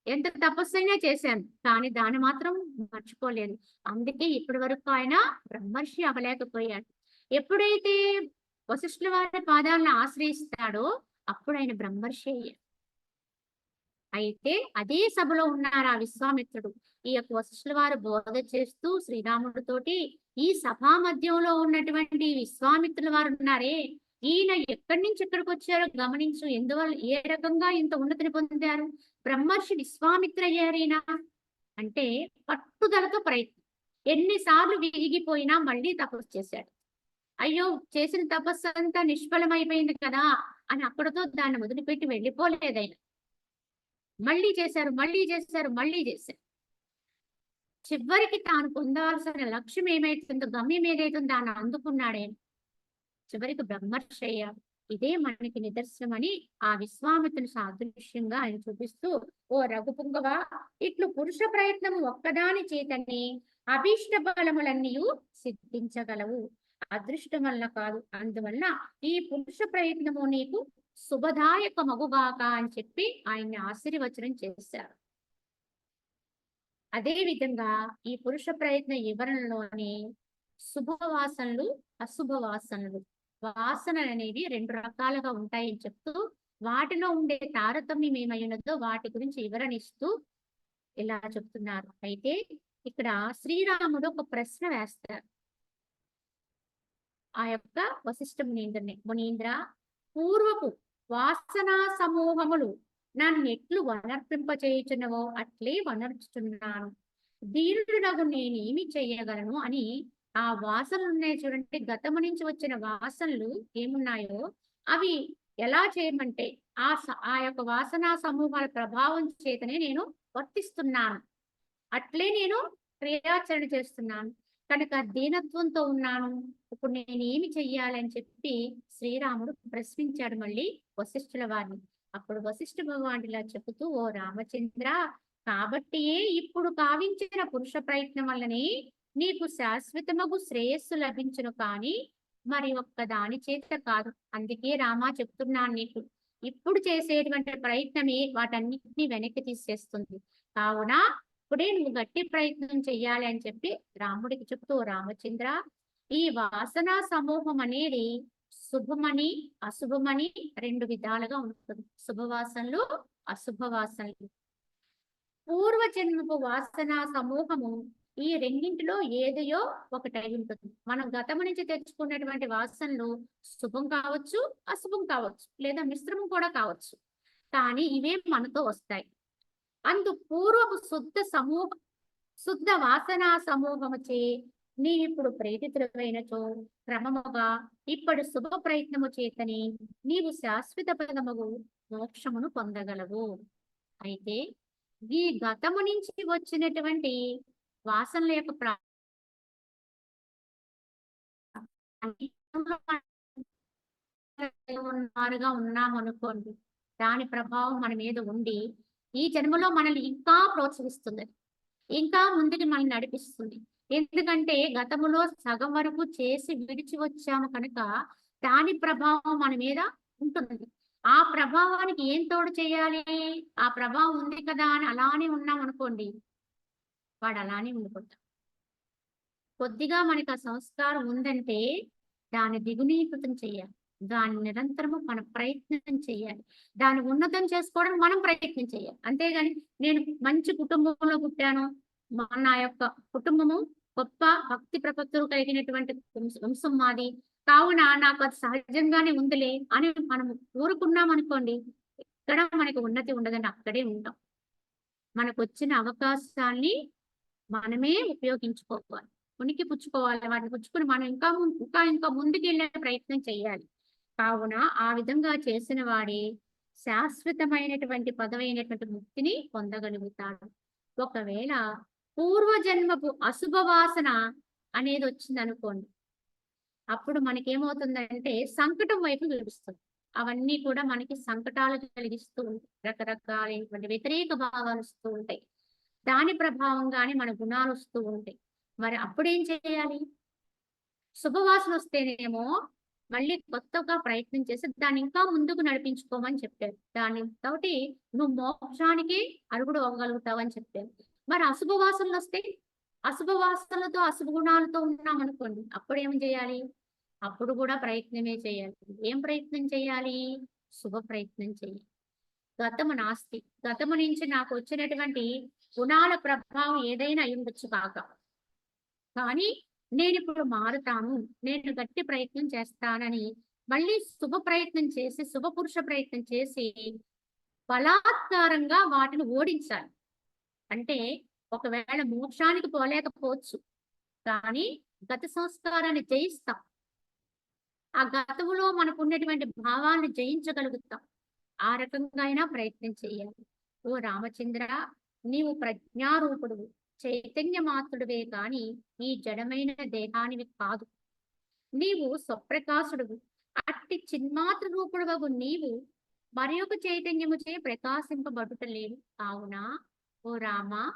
ఎంత తపస్సైనా చేశాను కానీ దాన్ని మాత్రం మర్చిపోలేదు. అందుకే ఇప్పటి వరకు ఆయన బ్రహ్మర్షి అవ్వలేకపోయాడు. ఎప్పుడైతే వశిష్ఠుల వారి పాదాలను ఆశ్రయిస్తాడో, వశిష్ఠుల వారి పాదాలను ఆశ్రయిస్తాడో అప్పుడు ఆయన బ్రహ్మర్షి అయ్యాడు. అయితే అదే సభలో ఉన్నారు ఆ విశ్వామిత్రుడు. ఈ యొక్క వశిష్ఠుల వారు బోధ చేస్తూ శ్రీరాముడితోటి ఈ సభా మధ్యంలో ఉన్నటువంటి విశ్వామిత్రుల వారు ఉన్నారే, ఈయన ఎక్కడి నుంచి ఎక్కడికి వచ్చారో గమనించు, ఎందువల్ల ఏ రకంగా ఇంత ఉన్నతిని పొందారు, బ్రహ్మర్షి విశ్వామిత్ర అయ్యారైనా అంటే పట్టుదలతో ప్రయత్నం. ఎన్నిసార్లు విరిగిపోయినా మళ్ళీ తపస్సు చేశాడు. అయ్యో చేసిన తపస్సు అంతా నిష్ఫలమైపోయింది కదా అని అక్కడతో దాన్ని వదిలిపెట్టి వెళ్ళిపోలేదైనా. మళ్ళీ చేశారు, మళ్ళీ చేశారు, మళ్ళీ చేశారు. చివరికి తాను పొందాల్సిన లక్ష్యం ఏమైతుందో, గమ్యం ఏదైతుందో దాన్ని అందుకున్నాడే. చివరికి బ్రహ్మర్షి అయ్యాడు. ఇదే మనకి నిదర్శనం అని ఆ విశ్వామిత్రుని సాదృశ్యంగా ఆయన చూపిస్తూ, ఓ రఘుపుంగవ, ఇట్లు పురుష ప్రయత్నము ఒక్కదాని చేతనే అభీష్ట బలములన్నీ సిద్ధించగలవు, అదృష్టం వల్ల కాదు. అందువల్ల ఈ పురుష ప్రయత్నము నీకు శుభదాయక మగుగాక అని చెప్పి ఆయన్ని ఆశీర్వచనం చేశారు. అదే విధంగా ఈ పురుష ప్రయత్న వివరణలోని శుభవాసనలు, అశుభవాసనలు, వాసనలు అనేవి 2 రకాలుగా ఉంటాయని చెప్తూ, వాటిలో ఉండే తారతమ్యం ఏమైనదో వాటి గురించి వివరణిస్తూ ఇలా చెప్తున్నారు. అయితే ఇక్కడ శ్రీరాముడు ఒక ప్రశ్న వేస్తారు ఆ యొక్క వశిష్ఠ మునీంద్ర, పూర్వపు వాసనా సమూహములు నన్నెట్లు వనర్పింపచేయుచున్నవో అట్లే వనర్చుచున్నాను. ధీరుడగు నేనేమి చెయ్యగలను అని ఆ వాసనలు ఉన్నాయి చూడండి, గతము నుంచి వచ్చిన వాసనలు ఏమున్నాయో అవి ఎలా చేయమంటే ఆ యొక్క వాసనా సమూహాల ప్రభావం చేతనే నేను వర్తిస్తున్నాను, అట్లే నేను క్రియాచరణ చేస్తున్నాను కనుక దీనత్వంతో ఉన్నాను. ఇప్పుడు నేనేమి చెయ్యాలి అని చెప్పి శ్రీరాముడు ప్రశ్నించాడు మళ్ళీ వశిష్ఠుల వారిని. అప్పుడు వశిష్ఠ భగవానుడు ఇలా చెబుతూ, ఓ రామచంద్ర, కాబట్టియే ఇప్పుడు కావించిన పురుష ప్రయత్నం వల్లనే నీకు శాశ్వతమగు శ్రేయస్సు లభించును, కానీ మరి ఒక్క దాని చేత కాదు. అందుకే రామా చెప్తున్నాను నీకు, ఇప్పుడు చేసేటువంటి ప్రయత్నమే వాటన్నిటిని వెనక్కి తీసేస్తుంది. కావున ఇప్పుడే నువ్వు గట్టి ప్రయత్నం చెయ్యాలి అని చెప్పి రాముడికి చెప్తూ, రామచంద్ర, ఈ వాసనా సమూహం అనేది శుభమని అశుభమని 2 విధాలుగా ఉంటుంది. శుభవాసనలు, అశుభవాసనలు. పూర్వజన్మపు వాసనా సమూహము ఈ రెండింటిలో ఏదో ఒకటై ఉంటుంది. మనం గతము నుంచి తెచ్చుకున్నటువంటి వాసనలు శుభం కావచ్చు, అశుభం కావచ్చు, లేదా మిశ్రమం కూడా కావచ్చు, కానీ ఇవే మనతో వస్తాయి. అందు పూర్వపు శుద్ధ వాసనా సమూహముచే నీవిప్పుడు ప్రేరితులైనచో క్రమముగా ఇప్పటి శుభ ప్రయత్నము చేతని నీవు శాశ్వత పదముగు మోక్షమును పొందగలవు. అయితే ఈ గతము నుంచి వచ్చినటువంటి వాసనల యొక్క ఉన్నామనుకోండి, దాని ప్రభావం మన మీద ఉండి ఈ జన్మలో మనల్ని ఇంకా ప్రోత్సహిస్తుంది, ఇంకా ముందుకి మనల్ని నడిపిస్తుంది. ఎందుకంటే గతములో సగం వరకు చేసి విడిచి వచ్చాము కనుక దాని ప్రభావం మన మీద ఉంటుంది. ఆ ప్రభావానికి ఏం తోడు చేయాలి, ఆ ప్రభావం ఉంది కదా అని అలానే ఉన్నాం అనుకోండి, వాడు అలానే ఉండిపోతాడు. కొద్దిగా మనకు ఆ సంస్కారం ఉందంటే దాన్ని దిగునీకృతం చేయాలి, దాన్ని నిరంతరము మన ప్రయత్నం చేయాలి, దాన్ని ఉన్నతం చేసుకోవడానికి మనం ప్రయత్నం చేయాలి. అంతేగాని నేను మంచి కుటుంబంలో పుట్టాను, నా యొక్క కుటుంబము గొప్ప భక్తి ప్రపత్తులు కలిగినటువంటి వంశం మాది, కావున నాకు అది సహజంగానే ఉందిలే అని మనం ఊరుకున్నాం అనుకోండి, ఇక్కడ మనకు ఉన్నతి ఉండదండి, అక్కడే ఉంటాం. మనకు వచ్చిన అవకాశాన్ని మనమే ఉపయోగించుకోవాలి, ఉనికి పుచ్చుకోవాలి, వాటిని పుచ్చుకుని మనం ఇంకా ముందుకెళ్ళే ప్రయత్నం చేయాలి. కావున ఆ విధంగా చేసిన వాడే శాశ్వతమైనటువంటి పదవైనటువంటి ముక్తిని పొందగలుగుతాడు. ఒకవేళ పూర్వజన్మపు అశుభవాసన అనేది వచ్చింది అనుకోండి, అప్పుడు మనకేమవుతుందంటే సంకటం వైపు నడుస్తుంది. అవన్నీ కూడా మనకి సంకటాలు కలిగిస్తూ ఉంటాయి, రకరకాలైనటువంటి వ్యతిరేక భావాలు వస్తూ ఉంటాయి, దాని ప్రభావంగానే మన గుణాలు వస్తూ ఉంటాయి. మరి అప్పుడేం చేయాలి, శుభవాసన వస్తేనేమో మళ్ళీ కొత్తగా ప్రయత్నం చేసి దాన్ని ఇంకా ముందుకు నడిపించుకోమని చెప్పారు. దాని తోటి నువ్వు మోక్షానికి అరుగుడు అవ్వగలుగుతావని చెప్పారు. మరి అశుభవాసనలు వస్తే, అశుభవాసనలతో అశుభ గుణాలతో ఉన్నాం అనుకోండి, అప్పుడు ఏం చేయాలి, అప్పుడు కూడా ప్రయత్నమే చేయాలి. ఏం ప్రయత్నం చేయాలి? శుభ ప్రయత్నం చేయాలి. గతము నాస్తి. గతము నుంచి నాకు వచ్చినటువంటి గుణాల ప్రభావం ఏదైనా అయ్యుండొచ్చు కాక. కానీ నేనిప్పుడు మారుతాను. నేను గట్టి ప్రయత్నం చేస్తానని మళ్ళీ శుభ ప్రయత్నం చేసి, శుభ పురుష ప్రయత్నం చేసి బలాత్కారంగా వాటిని ఓడించాలి. అంటే ఒకవేళ మోక్షానికి పోలేకపోవచ్చు. కానీ గత సంస్కారాన్ని జయిస్తాం. ఆ గతములో మనకున్నటువంటి భావాలను జయించగలుగుతాం. ఆ రకంగా అయినా ప్రయత్నం చేయాలి. ఓ రామచంద్ర, నీవు ప్రజ్ఞారూపుడువు, చైతన్య మాత్రుడివే కాని ఈ జడమైన దేహానివి కాదు. నీవు స్వప్రకాశుడువు. అట్టి చిన్మాత్ర రూపుడువగు నీవు మరి ఒక చైతన్యముచే ప్రకాశింపబడుటలేవు. కావున ఓ రామ,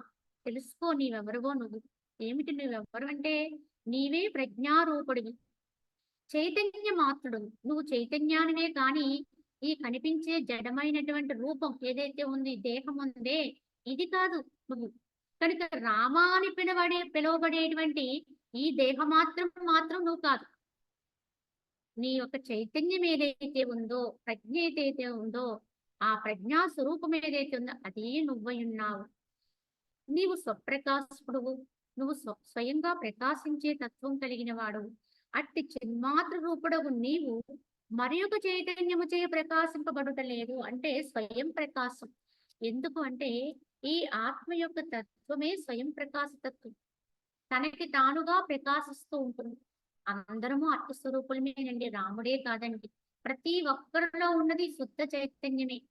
తెలుసుకో నీవెవరువో నువ్వు. ఏమిటి నువ్వెవరు అంటే, నీవే ప్రజ్ఞారూపుడివి, చైతన్య మాత్రుడు. నువ్వు చైతన్యానివే కాని ఈ కనిపించే జడమైనటువంటి రూపం ఏదైతే ఉంది, దేహం ఉందే, ఇది కాదు నువ్వు. కనుక రామ అని పిలువబడేటువంటి ఈ మాత్రం నువ్వు కాదు. నీ యొక్క చైతన్యం ఏదైతే ఉందో, ప్రజ్ఞ ఏదైతే ఉందో, ఆ ప్రజ్ఞా స్వరూపం ఏదైతే ఉందో అదే నువ్వై ఉన్నావు. నీవు స్వప్రకాశుడువు. నువ్వు స్వయంగా ప్రకాశించే తత్వం కలిగిన వాడు. అట్టి చిన్మాత్ర రూపుడవు నీవు మరి ఒక చైతన్యముచే ప్రకాశింపబడుటలేదు. అంటే స్వయం ప్రకాశం. ఎందుకు అంటే ఈ ఆత్మ యొక్క తత్వమే స్వయం ప్రకాశ తత్వం. తనకి తానుగా ప్రకాశిస్తూ ఉంటుంది. అందరము అట్టి స్వరూపులమేనండి, రాముడే కాదండి. ప్రతి ఒక్కరిలో ఉన్నది శుద్ధ చైతన్యమే.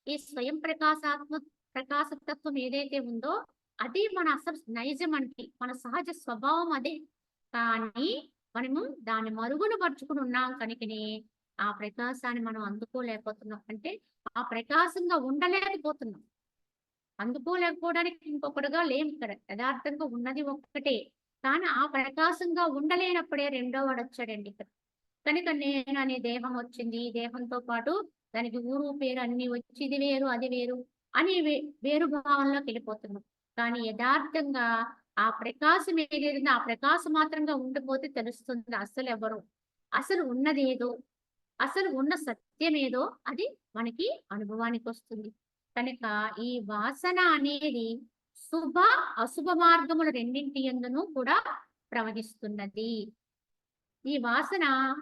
ఈ స్వయం ప్రకాశతత్వం ఏదైతే ఉందో అది మన అసలు నైజం అంటే, మన సహజ స్వభావం అదే. కానీ మనము దాన్ని మరుగున పరుచుకుని ఉన్నాం కనుకనే ఆ ప్రకాశాన్ని మనం అందుకోలేకపోతున్నాం. అంటే ఆ ప్రకాశంగా ఉండలేకపోతున్నాం. అందుకోలేకపోవడానికి ఇంకొకటిగా లేము ఇక్కడ. యథార్థంగా ఉన్నది ఒక్కటే. కానీ ఆ ప్రకాశంగా ఉండలేనప్పుడే రెండో వాడు వచ్చాడండి ఇక్కడ. కనుక నేను అనే దేహం వచ్చింది. ఈ దేహంతో పాటు దానికి ఊరు పేరు అన్ని వచ్చి ఇది వేరు అది వేరు అని వేరు భావంలోకి వెళ్ళిపోతున్నాం. కానీ యథార్థంగా ఆ ప్రకాశం ఏదైందో ఆ ప్రకాశం మాత్రంగా ఉండిపోతే తెలుస్తుంది అసలు ఎవరు, అసలు ఉన్నదేదో, అసలు ఉన్న సత్యమేదో అది మనకి అనుభవానికి వస్తుంది. కనుక ఈ వాసన అనేది శుభ అశుభ మార్గములు రెండింటి యందును కూడా ప్రవహిస్తున్నది. ఈ వాసన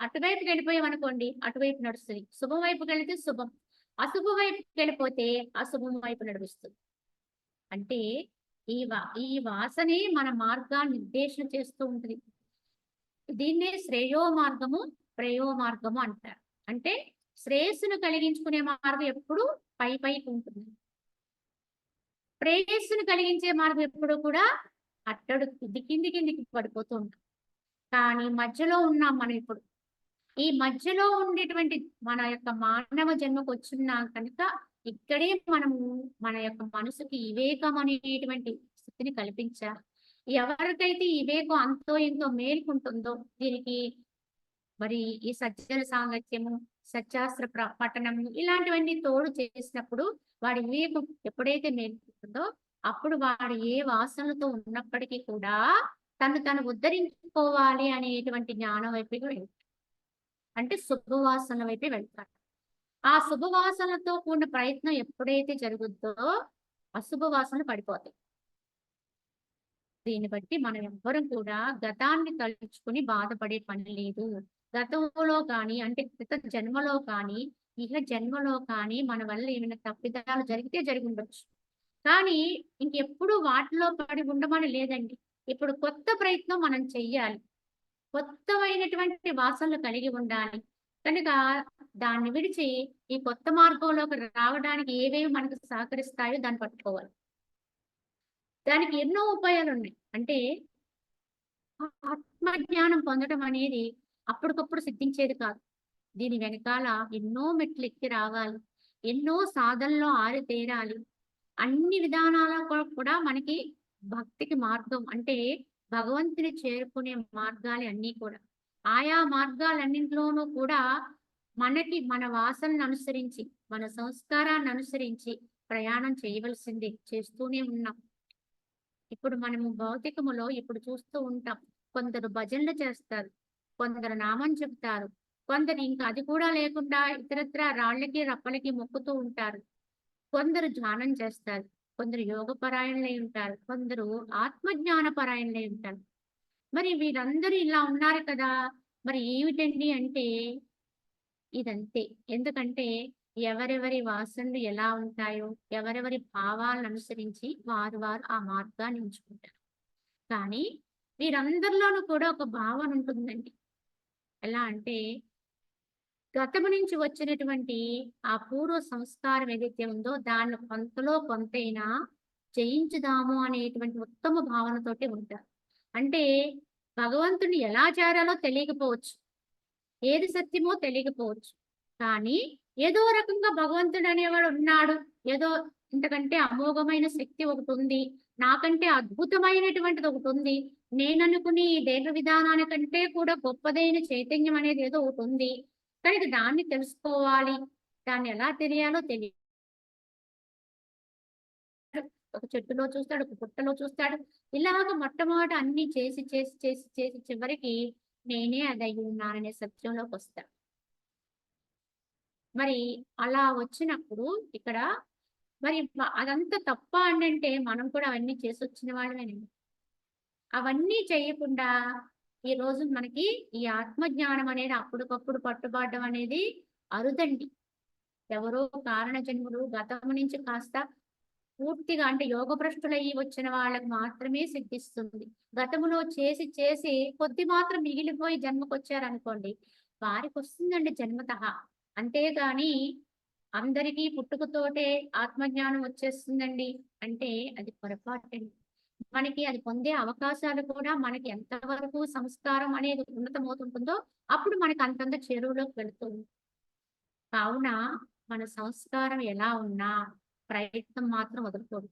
అటువైపుకి వెళ్ళిపోయామనుకోండి, అటువైపు నడుస్తుంది. శుభం వైపుకి వెళితే శుభం, అశుభ వైపుకి వెళ్ళిపోతే అశుభం వైపు నడుస్తుంది. అంటే ఈ వాసనే మన మార్గాన్ని నిర్దేశన చేస్తూ ఉంటుంది. దీన్నే శ్రేయో మార్గము ప్రేయో మార్గము అంటారు. అంటే శ్రేయస్సును కలిగించుకునే మార్గం ఎప్పుడు పైకి ఉంటుంది. ప్రేయస్సును కలిగించే మార్గం ఎప్పుడు కూడా అట్టడు కిందికి పడిపోతూ ఉంటాం. కానీ మధ్యలో ఉన్నాం మనం ఇప్పుడు. ఈ మధ్యలో ఉండేటువంటి మన యొక్క మానవ జన్మకు వచ్చినా కనుక ఇక్కడే మనము మన యొక్క మనసుకి వివేకం అనేటువంటి స్థితిని కల్పించాలి. ఎవరికైతే ఈ వివేకం అంతో ఎంతో మేలుకుంటుందో, దీనికి మరి ఈ సజ్జన సాంగత్యము, సత్యాస్త్ర పఠనము ఇలాంటివన్నీ తోడు చేసినప్పుడు వాడి వివేకం ఎప్పుడైతే మేలుకుంటుందో అప్పుడు వాడు ఏ వాసనలతో ఉన్నప్పటికీ కూడా తను ఉద్ధరించుకోవాలి అనేటువంటి జ్ఞానం వైపుకి వెళ్తాడు. అంటే శుభవాసన వైపు వెళ్తాడు. ఆ శుభవాసనతో కూడిన ప్రయత్నం ఎప్పుడైతే జరుగుద్దో అశుభవాసనలు పడిపోతాయి. దీన్ని బట్టి మనం ఎవ్వరం కూడా గతాన్ని తలుచుకుని బాధపడే పని లేదు. గతంలో కానీ అంటే గత జన్మలో కానీ ఇహ జన్మలో కానీ మన వల్ల ఏమైనా తప్పిదాలు జరిగితే జరిగి ఉండొచ్చు. కానీ ఇంకెప్పుడు వాటిలో పడి ఉండమని లేదండి. ఇప్పుడు కొత్త ప్రయత్నం మనం చెయ్యాలి. కొత్తమైనటువంటి వాసనలు కలిగి ఉండాలి. కనుక దాన్ని విడిచి ఈ కొత్త మార్గంలోకి రావడానికి ఏవేవి మనకు సహకరిస్తాయో దాన్ని పట్టుకోవాలి. దానికి ఎన్నో ఉపాయాలు ఉన్నాయి. అంటే ఆత్మజ్ఞానం పొందడం అనేది అప్పటికప్పుడు సిద్ధించేది కాదు. దీని వెనకాల ఎన్నో మెట్లు ఎక్కి రావాలి. ఎన్నో సాధనలో ఆరితేరాలి. అన్ని విధానాల కూడా మనకి భక్తికి మార్గం అంటే భగవంతుని చేరుకునే మార్గాలు అన్నీ కూడా. ఆయా మార్గాలన్నింటిలోనూ కూడా మనకి మన వాసనను అనుసరించి, మన సంస్కారాన్ని అనుసరించి ప్రయాణం చేయవలసిందే. చేస్తూనే ఉన్నాం. ఇప్పుడు మనము భౌతికములో ఇప్పుడు చూస్తూ ఉంటాం. కొందరు భజనలు చేస్తారు, కొందరు నామం చెప్తారు, కొందరు ఇంకా అది కూడా లేకుండా ఇతరత్ర రాళ్ళకి రప్పలకి మొక్కుతూ ఉంటారు. కొందరు ధ్యానం చేస్తారు, కొందరు యోగ పరాయణులై ఉంటారు, కొందరు ఆత్మజ్ఞాన పరాయణులై ఉంటారు. మరి వీరందరూ ఇలా ఉన్నారు కదా, మరి ఏమిటండి అంటే ఇదంతే. ఎందుకంటే ఎవరెవరి వాసనలు ఎలా ఉంటాయో, ఎవరెవరి భావాలను అనుసరించి వారు ఆ మార్గాన్ని ఎంచుకుంటారు. కానీ వీరందరిలోనూ కూడా ఒక భావన ఉంటుందండి. ఎలా అంటే గతము నుంచి వచ్చినటువంటి ఆ పూర్వ సంస్కారం ఏదైతే ఉందో దాన్ని కొంతలో కొంతైనా జయించుదాము అనేటువంటి ఉత్తమ భావనతోటి ఉంటారు. అంటే భగవంతుడిని ఎలా చేరాలో తెలియకపోవచ్చు. ఏది సత్యమో తెలియకపోవచ్చు. కానీ ఏదో రకంగా భగవంతుడు అనేవాడు ఉన్నాడు. ఏదో ఇంతకంటే అమోఘమైన శక్తి ఒకటుంది. నాకంటే అద్భుతమైనటువంటిది ఒకటుంది. నేననుకుని ఈ దేహ విధానానికంటే కూడా గొప్పదైన చైతన్యం అనేది ఏదో ఒకటుంది. కనుక దాన్ని తెలుసుకోవాలి. దాన్ని ఎలా తెలియాలో తెలియదు. ఒక చెట్టులో చూస్తాడు, ఒక పుట్టలో చూస్తాడు. ఇలాగ మొట్టమొదట అన్నీ చేసి చివరికి నేనే అదయ్యి ఉన్నాననే సత్యంలోకొస్తాడు. మరి అలా వచ్చినప్పుడు ఇక్కడ మరి అదంతా తప్పా అనంటే మనం కూడా అవన్నీ చేసొచ్చిన వాళ్ళమేనండి. అవన్నీ చేయకుండా ఈరోజు మనకి ఈ ఆత్మజ్ఞానం అనేది అప్పటికప్పుడు పట్టుబడడం అనేది అరుదండి. ఎవరో కారణ జన్ములు గతం నుంచి కాస్త పూర్తిగా అంటే యోగభ్రష్టులయ్యి వచ్చిన వాళ్ళకి మాత్రమే సిద్ధిస్తుంది. గతములో చేసి కొద్ది మాత్రం మిగిలిపోయి జన్మకొచ్చారనుకోండి, వారికొస్తుందండి జన్మతః. అంతేగాని అందరికీ పుట్టుకతోటే ఆత్మజ్ఞానం వచ్చేస్తుందండి అంటే అది పొరపాటండి. మనకి అది పొందే అవకాశాలు కూడా మనకి ఎంతవరకు సంస్కారం అనేది ఉన్నతమవుతుంటుందో అప్పుడు మనకి అంతంత చెరువులోకి వెళుతుంది. కావున మన సంస్కారం ఎలా ఉన్నా ప్రయత్నం మాత్రం వదలకూడదు.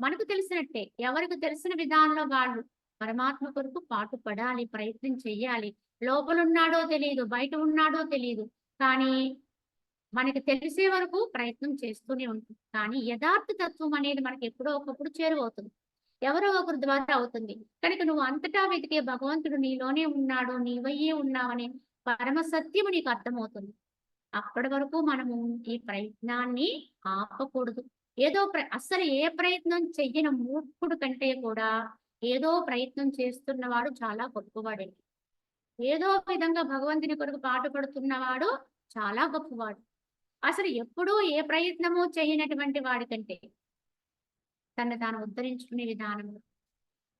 మనకు తెలిసినట్టే ఎవరికి తెలిసిన విధానంలో వాళ్ళు పరమాత్మ కొరకు పాటుపడాలి, ప్రయత్నం చెయ్యాలి. లోపలున్నాడో తెలీదు, బయట ఉన్నాడో తెలీదు. కానీ మనకి తెలిసే వరకు ప్రయత్నం చేస్తూనే ఉంటుంది. కానీ యథార్థ తత్వం అనేది మనకి ఎప్పుడో ఒకప్పుడు చేరువవుతుంది. ఎవరో ఒకరి ద్వారా అవుతుంది. కనుక నువ్వు అంతటా వెతికే భగవంతుడు నీలోనే ఉన్నాడు, నీవయ్యే ఉన్నావనే పరమ సత్యము నీకు అర్థమవుతుంది. అప్పటి వరకు మనము ఈ ప్రయత్నాన్ని ఆపకూడదు. ఏదో అస్సలు ఏ ప్రయత్నం చెయ్యని మూర్ఖుడు కంటే కూడా ఏదో ప్రయత్నం చేస్తున్నవాడు చాలా గొప్పవాడండి. ఏదో విధంగా భగవంతుని కొరకు పాటుపడుతున్నవాడు చాలా గొప్పవాడు. అసలు ఎప్పుడూ ఏ ప్రయత్నము చేయనటువంటి వాడికంటే తను తాను ఉద్ధరించుకునే విధానము.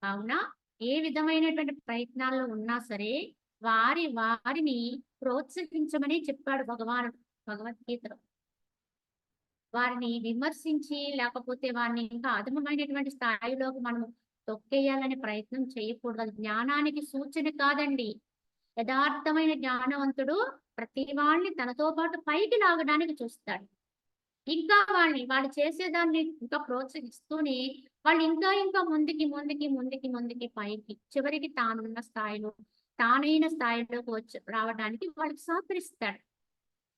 కావున ఏ విధమైనటువంటి ప్రయత్నాల్లో ఉన్నా సరే వారిని ప్రోత్సహించమని చెప్పాడు భగవానుడు భగవద్గీతలో. వారిని విమర్శించి లేకపోతే వారిని ఇంకా అధమమైనటువంటి స్థాయిలోకి మనం తొక్కేయాలనే ప్రయత్నం చేయకూడదు. అది జ్ఞానానికి సూచన కాదండి. యథార్థమైన జ్ఞానవంతుడు ప్రతి వాళ్ళని తనతో పాటు పైకి లాగడానికి చూస్తాడు. ఇంకా వాళ్ళు చేసేదాన్ని ఇంకా ప్రోత్సహిస్తూనే వాళ్ళు ఇంకా ముందుకి పైకి చివరికి తానున్న స్థాయిలో తానైన స్థాయిలోకి రావడానికి వాళ్ళకి సహకరిస్తాడు.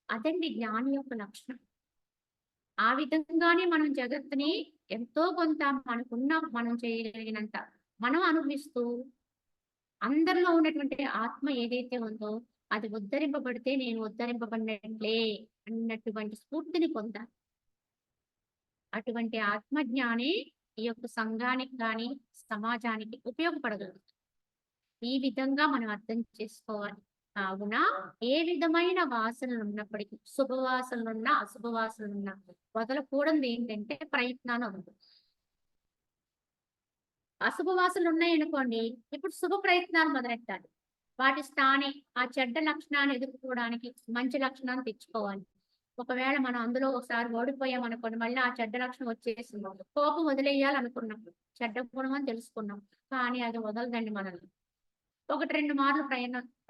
అదండి జ్ఞాని యొక్క లక్షణం. ఆ విధంగానే మనం జగత్తుని ఎంతో కొంత మనం చేయగలిగినంత మనం అనుభవిస్తూ అందరిలో ఉన్నటువంటి ఆత్మ ఏదైతే ఉందో అది ఉద్ధరింపబడితే నేను ఉద్ధరింపబడినట్లే అన్నటువంటి స్ఫూర్తిని పొందాలి. అటువంటి ఆత్మజ్ఞానే ఈ యొక్క సంఘానికి కానీ సమాజానికి ఉపయోగపడగలదు. ఈ విధంగా మనం అర్థం చేసుకోవాలి. కావున ఏ విధమైన వాసనలు ఉన్నప్పటికీ శుభవాసనలున్నా అశుభవాసనలున్నా వదలకూడదు ఏంటంటే ప్రయత్నాన్ని వదలదు. అశుభవాసనలు ఉన్నాయనుకోండి ఇప్పుడు శుభ ప్రయత్నాలు మొదలెట్టాలి. వాటి స్థానే ఆ చెడ్డ లక్షణాన్ని ఎదుర్కోవడానికి మంచి లక్షణాన్ని తెచ్చుకోవాలి. ఒకవేళ మనం అందులో ఒకసారి ఓడిపోయాం అనుకోండి మళ్ళీ ఆ చెడ్డ లక్షణం వచ్చేసింది. కోపం వదిలేయాలనుకున్నాం, చెడ్డ గుణం అని తెలుసుకున్నాం, కానీ అది వదలదండి మనల్ని. 1, 2 మార్లు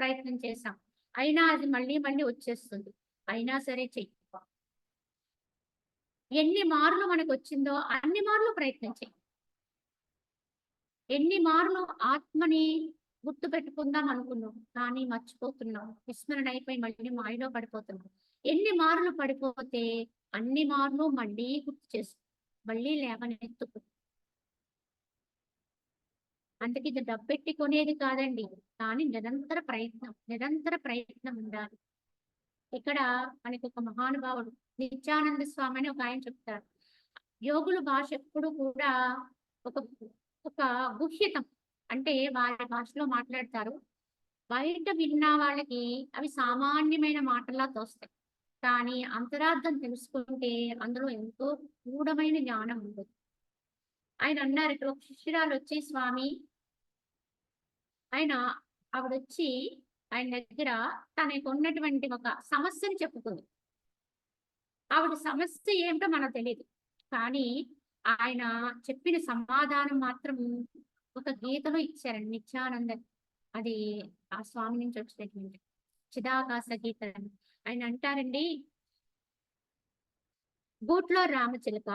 ప్రయత్నం చేశాం, అయినా అది మళ్ళీ వచ్చేస్తుంది. అయినా సరే చెయ్యి. ఎన్ని మార్లు మనకు వచ్చిందో అన్ని మార్లు ప్రయత్నం చెయ్యి. ఎన్ని మార్లు ఆత్మని గుర్తు పెట్టుకుందాం అనుకున్నాం కానీ మర్చిపోతున్నాం, విస్మరణ అయిపోయి మళ్ళీ మాయలో పడిపోతున్నాం. ఎన్ని మార్లు పడిపోతే అన్ని మార్లు మళ్ళీ గుర్తు చేసుకో, మళ్ళీ లేవనెత్తుకు. అందుకే ఇది డబ్బెట్టి కొనేది కాదండి. కానీ నిరంతర ప్రయత్నం ఉండాలి. ఇక్కడ మనకి ఒక మహానుభావుడు నిత్యానంద స్వామి అని ఒక ఆయన చెప్తారు. యోగుల భాష ఎప్పుడు కూడా ఒక ఒక గుహ్యతం. అంటే వారి భాషలో మాట్లాడతారు. బయట విన్న వాళ్ళకి అవి సామాన్యమైన మాటల్లా తోస్తాయి. కానీ అంతరార్థం తెలుసుకుంటే అందులో ఎంతో గూఢమైన జ్ఞానం ఉంటుంది. ఆయన అన్నారు, ఒక శిష్యురాలు వచ్చి స్వామి, ఆయన ఆవిడొచ్చి ఆయన దగ్గర తనకు ఉన్నటువంటి ఒక సమస్యని చెప్పుకుంది. ఆవిడ సమస్య ఏమిటో మనకు తెలియదు. కానీ ఆయన చెప్పిన సమాధానం మాత్రం ఒక గీతలో ఇచ్చారండి, నిత్యానంద. అది ఆ స్వామి నుంచి వచ్చినటువంటి చిదాకాశ గీత. ఆయన అంటారండి, గూట్లో రామచిలుక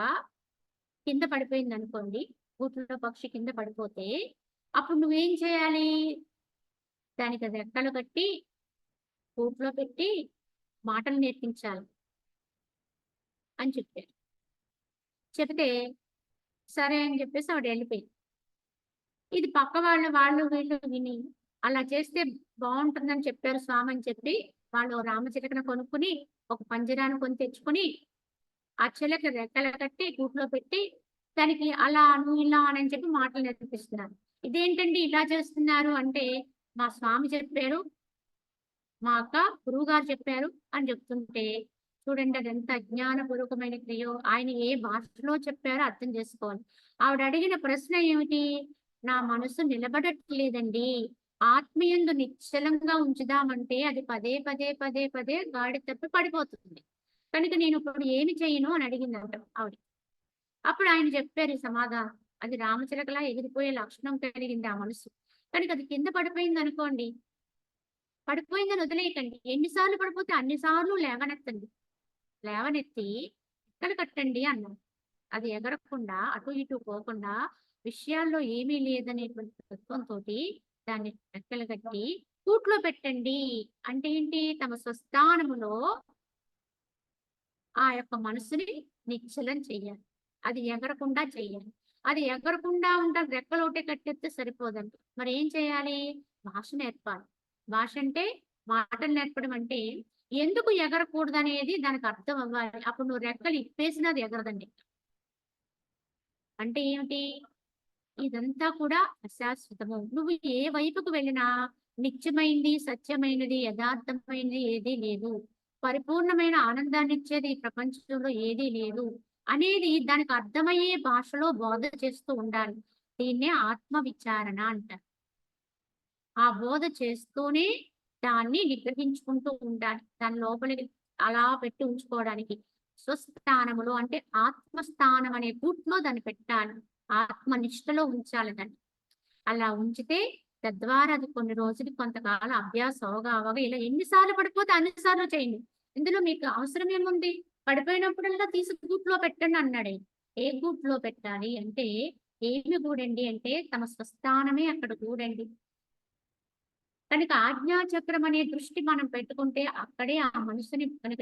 కింద పడిపోయింది అనుకోండి, గూట్లో పక్షి కింద పడిపోతే అప్పుడు నువ్వేం చేయాలి? దానికి రెక్కలు కట్టి గూట్లో పెట్టి మాటలు నేర్పించాలి అని చెప్పారు. చెప్తే సరే అని చెప్పేసి ఆవిడ వెళ్ళిపోయింది. ఇది పక్క వాళ్ళు వీళ్ళు విని అలా చేస్తే బాగుంటుందని చెప్పారు స్వామి అని చెప్పి వాళ్ళు రామచిలకను కొనుక్కుని ఒక పంజరాన్ని కొని తెచ్చుకుని ఆ చిలక రెక్కలు కట్టి గూట్లో పెట్టి దానికి అలా నువ్వు ఇలా అని చెప్పి మాటలు నేర్పిస్తున్నారు. ఇదేంటండి ఇలా చేస్తున్నారు అంటే, మా స్వామి చెప్పారు, మా అక్క గురువు గారు చెప్పారు అని చెప్తుంటే, చూడండి అది ఎంత అజ్ఞానపూర్వకమైన క్రియో. ఆయన ఏ భాషలో చెప్పారో అర్థం చేసుకోవాలి. ఆవిడ అడిగిన ప్రశ్న ఏమిటి? నా మనసు నిలబడట్లేదండి, ఆత్మీయందు నిశ్చలంగా ఉంచుదామంటే అది పదే పదే పదే పదే గాడి తప్పి పడిపోతుంది. కనుక నేను ఇప్పుడు ఏమి చేయను అని అడిగిందంట ఆవిడ. అప్పుడు ఆయన చెప్పారు ఈ సమాధానం. అది రామచిలకలా ఎగిరిపోయే లక్షణం కలిగింది ఆ మనసు. కనుక అది కింద పడిపోయింది అనుకోండి, పడిపోయిందని వదిలేయకండి. ఎన్నిసార్లు పడిపోతే అన్నిసార్లు లేవనెత్తండి. లేవనెత్తి రెక్కలు కట్టండి అన్నారు. అది ఎగరకుండా అటు ఇటు పోకుండా విషయాల్లో ఏమీ లేదనేటువంటి తత్వంతో దాన్ని రెక్కలు కట్టి కూట్లో పెట్టండి. అంటే ఏంటి? తమ స్వస్థానములో ఆ యొక్క మనసుని నిశ్చలం చెయ్యాలి. అది ఎగరకుండా చెయ్యాలి. అది ఎగరకుండా రెక్కలు రెక్కలోటే కట్టెత్తే సరిపోదండి. మరి ఏం చేయాలి? భాష నేర్పాలి. భాష అంటే మాటలు నేర్పడం అంటే ఎందుకు ఎగరకూడదనేది దానికి అర్థం అవ్వాలి. అప్పుడు నువ్వు రెక్కలు ఇప్పేసినా అది ఎగరదండి. అంటే ఏమిటి? ఇదంతా కూడా అశాశ్వతము. నువ్వు ఏ వైపుకు వెళ్ళినా నిత్యమైంది, సత్యమైనది, యథార్థమైనది ఏదీ లేదు. పరిపూర్ణమైన ఆనందాన్ని ఇచ్చేది ఈ ప్రపంచంలో ఏదీ లేదు అనేది దానికి అర్థమయ్యే భాషలో బోధ చేస్తూ ఉండాలి. దీన్నే ఆత్మ విచారణ అంటారు. ఆ బోధ చేస్తూనే దాన్ని నిగ్రహించుకుంటూ ఉండాలి. దాని లోపలికి అలా పెట్టి ఉంచుకోవడానికి స్వస్థానములో అంటే ఆత్మస్థానం అనే గూట్లో దాన్ని పెట్టాలి. ఆత్మనిష్టలో ఉంచాలి దాన్ని. అలా ఉంచితే తద్వారా అది కొన్ని రోజులు కొంతకాలం అభ్యాసం అవగా ఇలా ఎన్నిసార్లు పడిపోతే అన్నిసార్లు చేయండి. ఇందులో మీకు అవసరం ఏముంది? పడిపోయినప్పుడల్లా తీసి గూట్లో పెట్టండి అన్నాడు. ఏ గూట్లో పెట్టాలి అంటే, ఏమి గూడండి అంటే తమ స్వస్థానమే అక్కడ గూడండి. కనుక ఆజ్ఞాచక్రం అనే దృష్టి మనం పెట్టుకుంటే అక్కడే ఆ మనసుని కనుక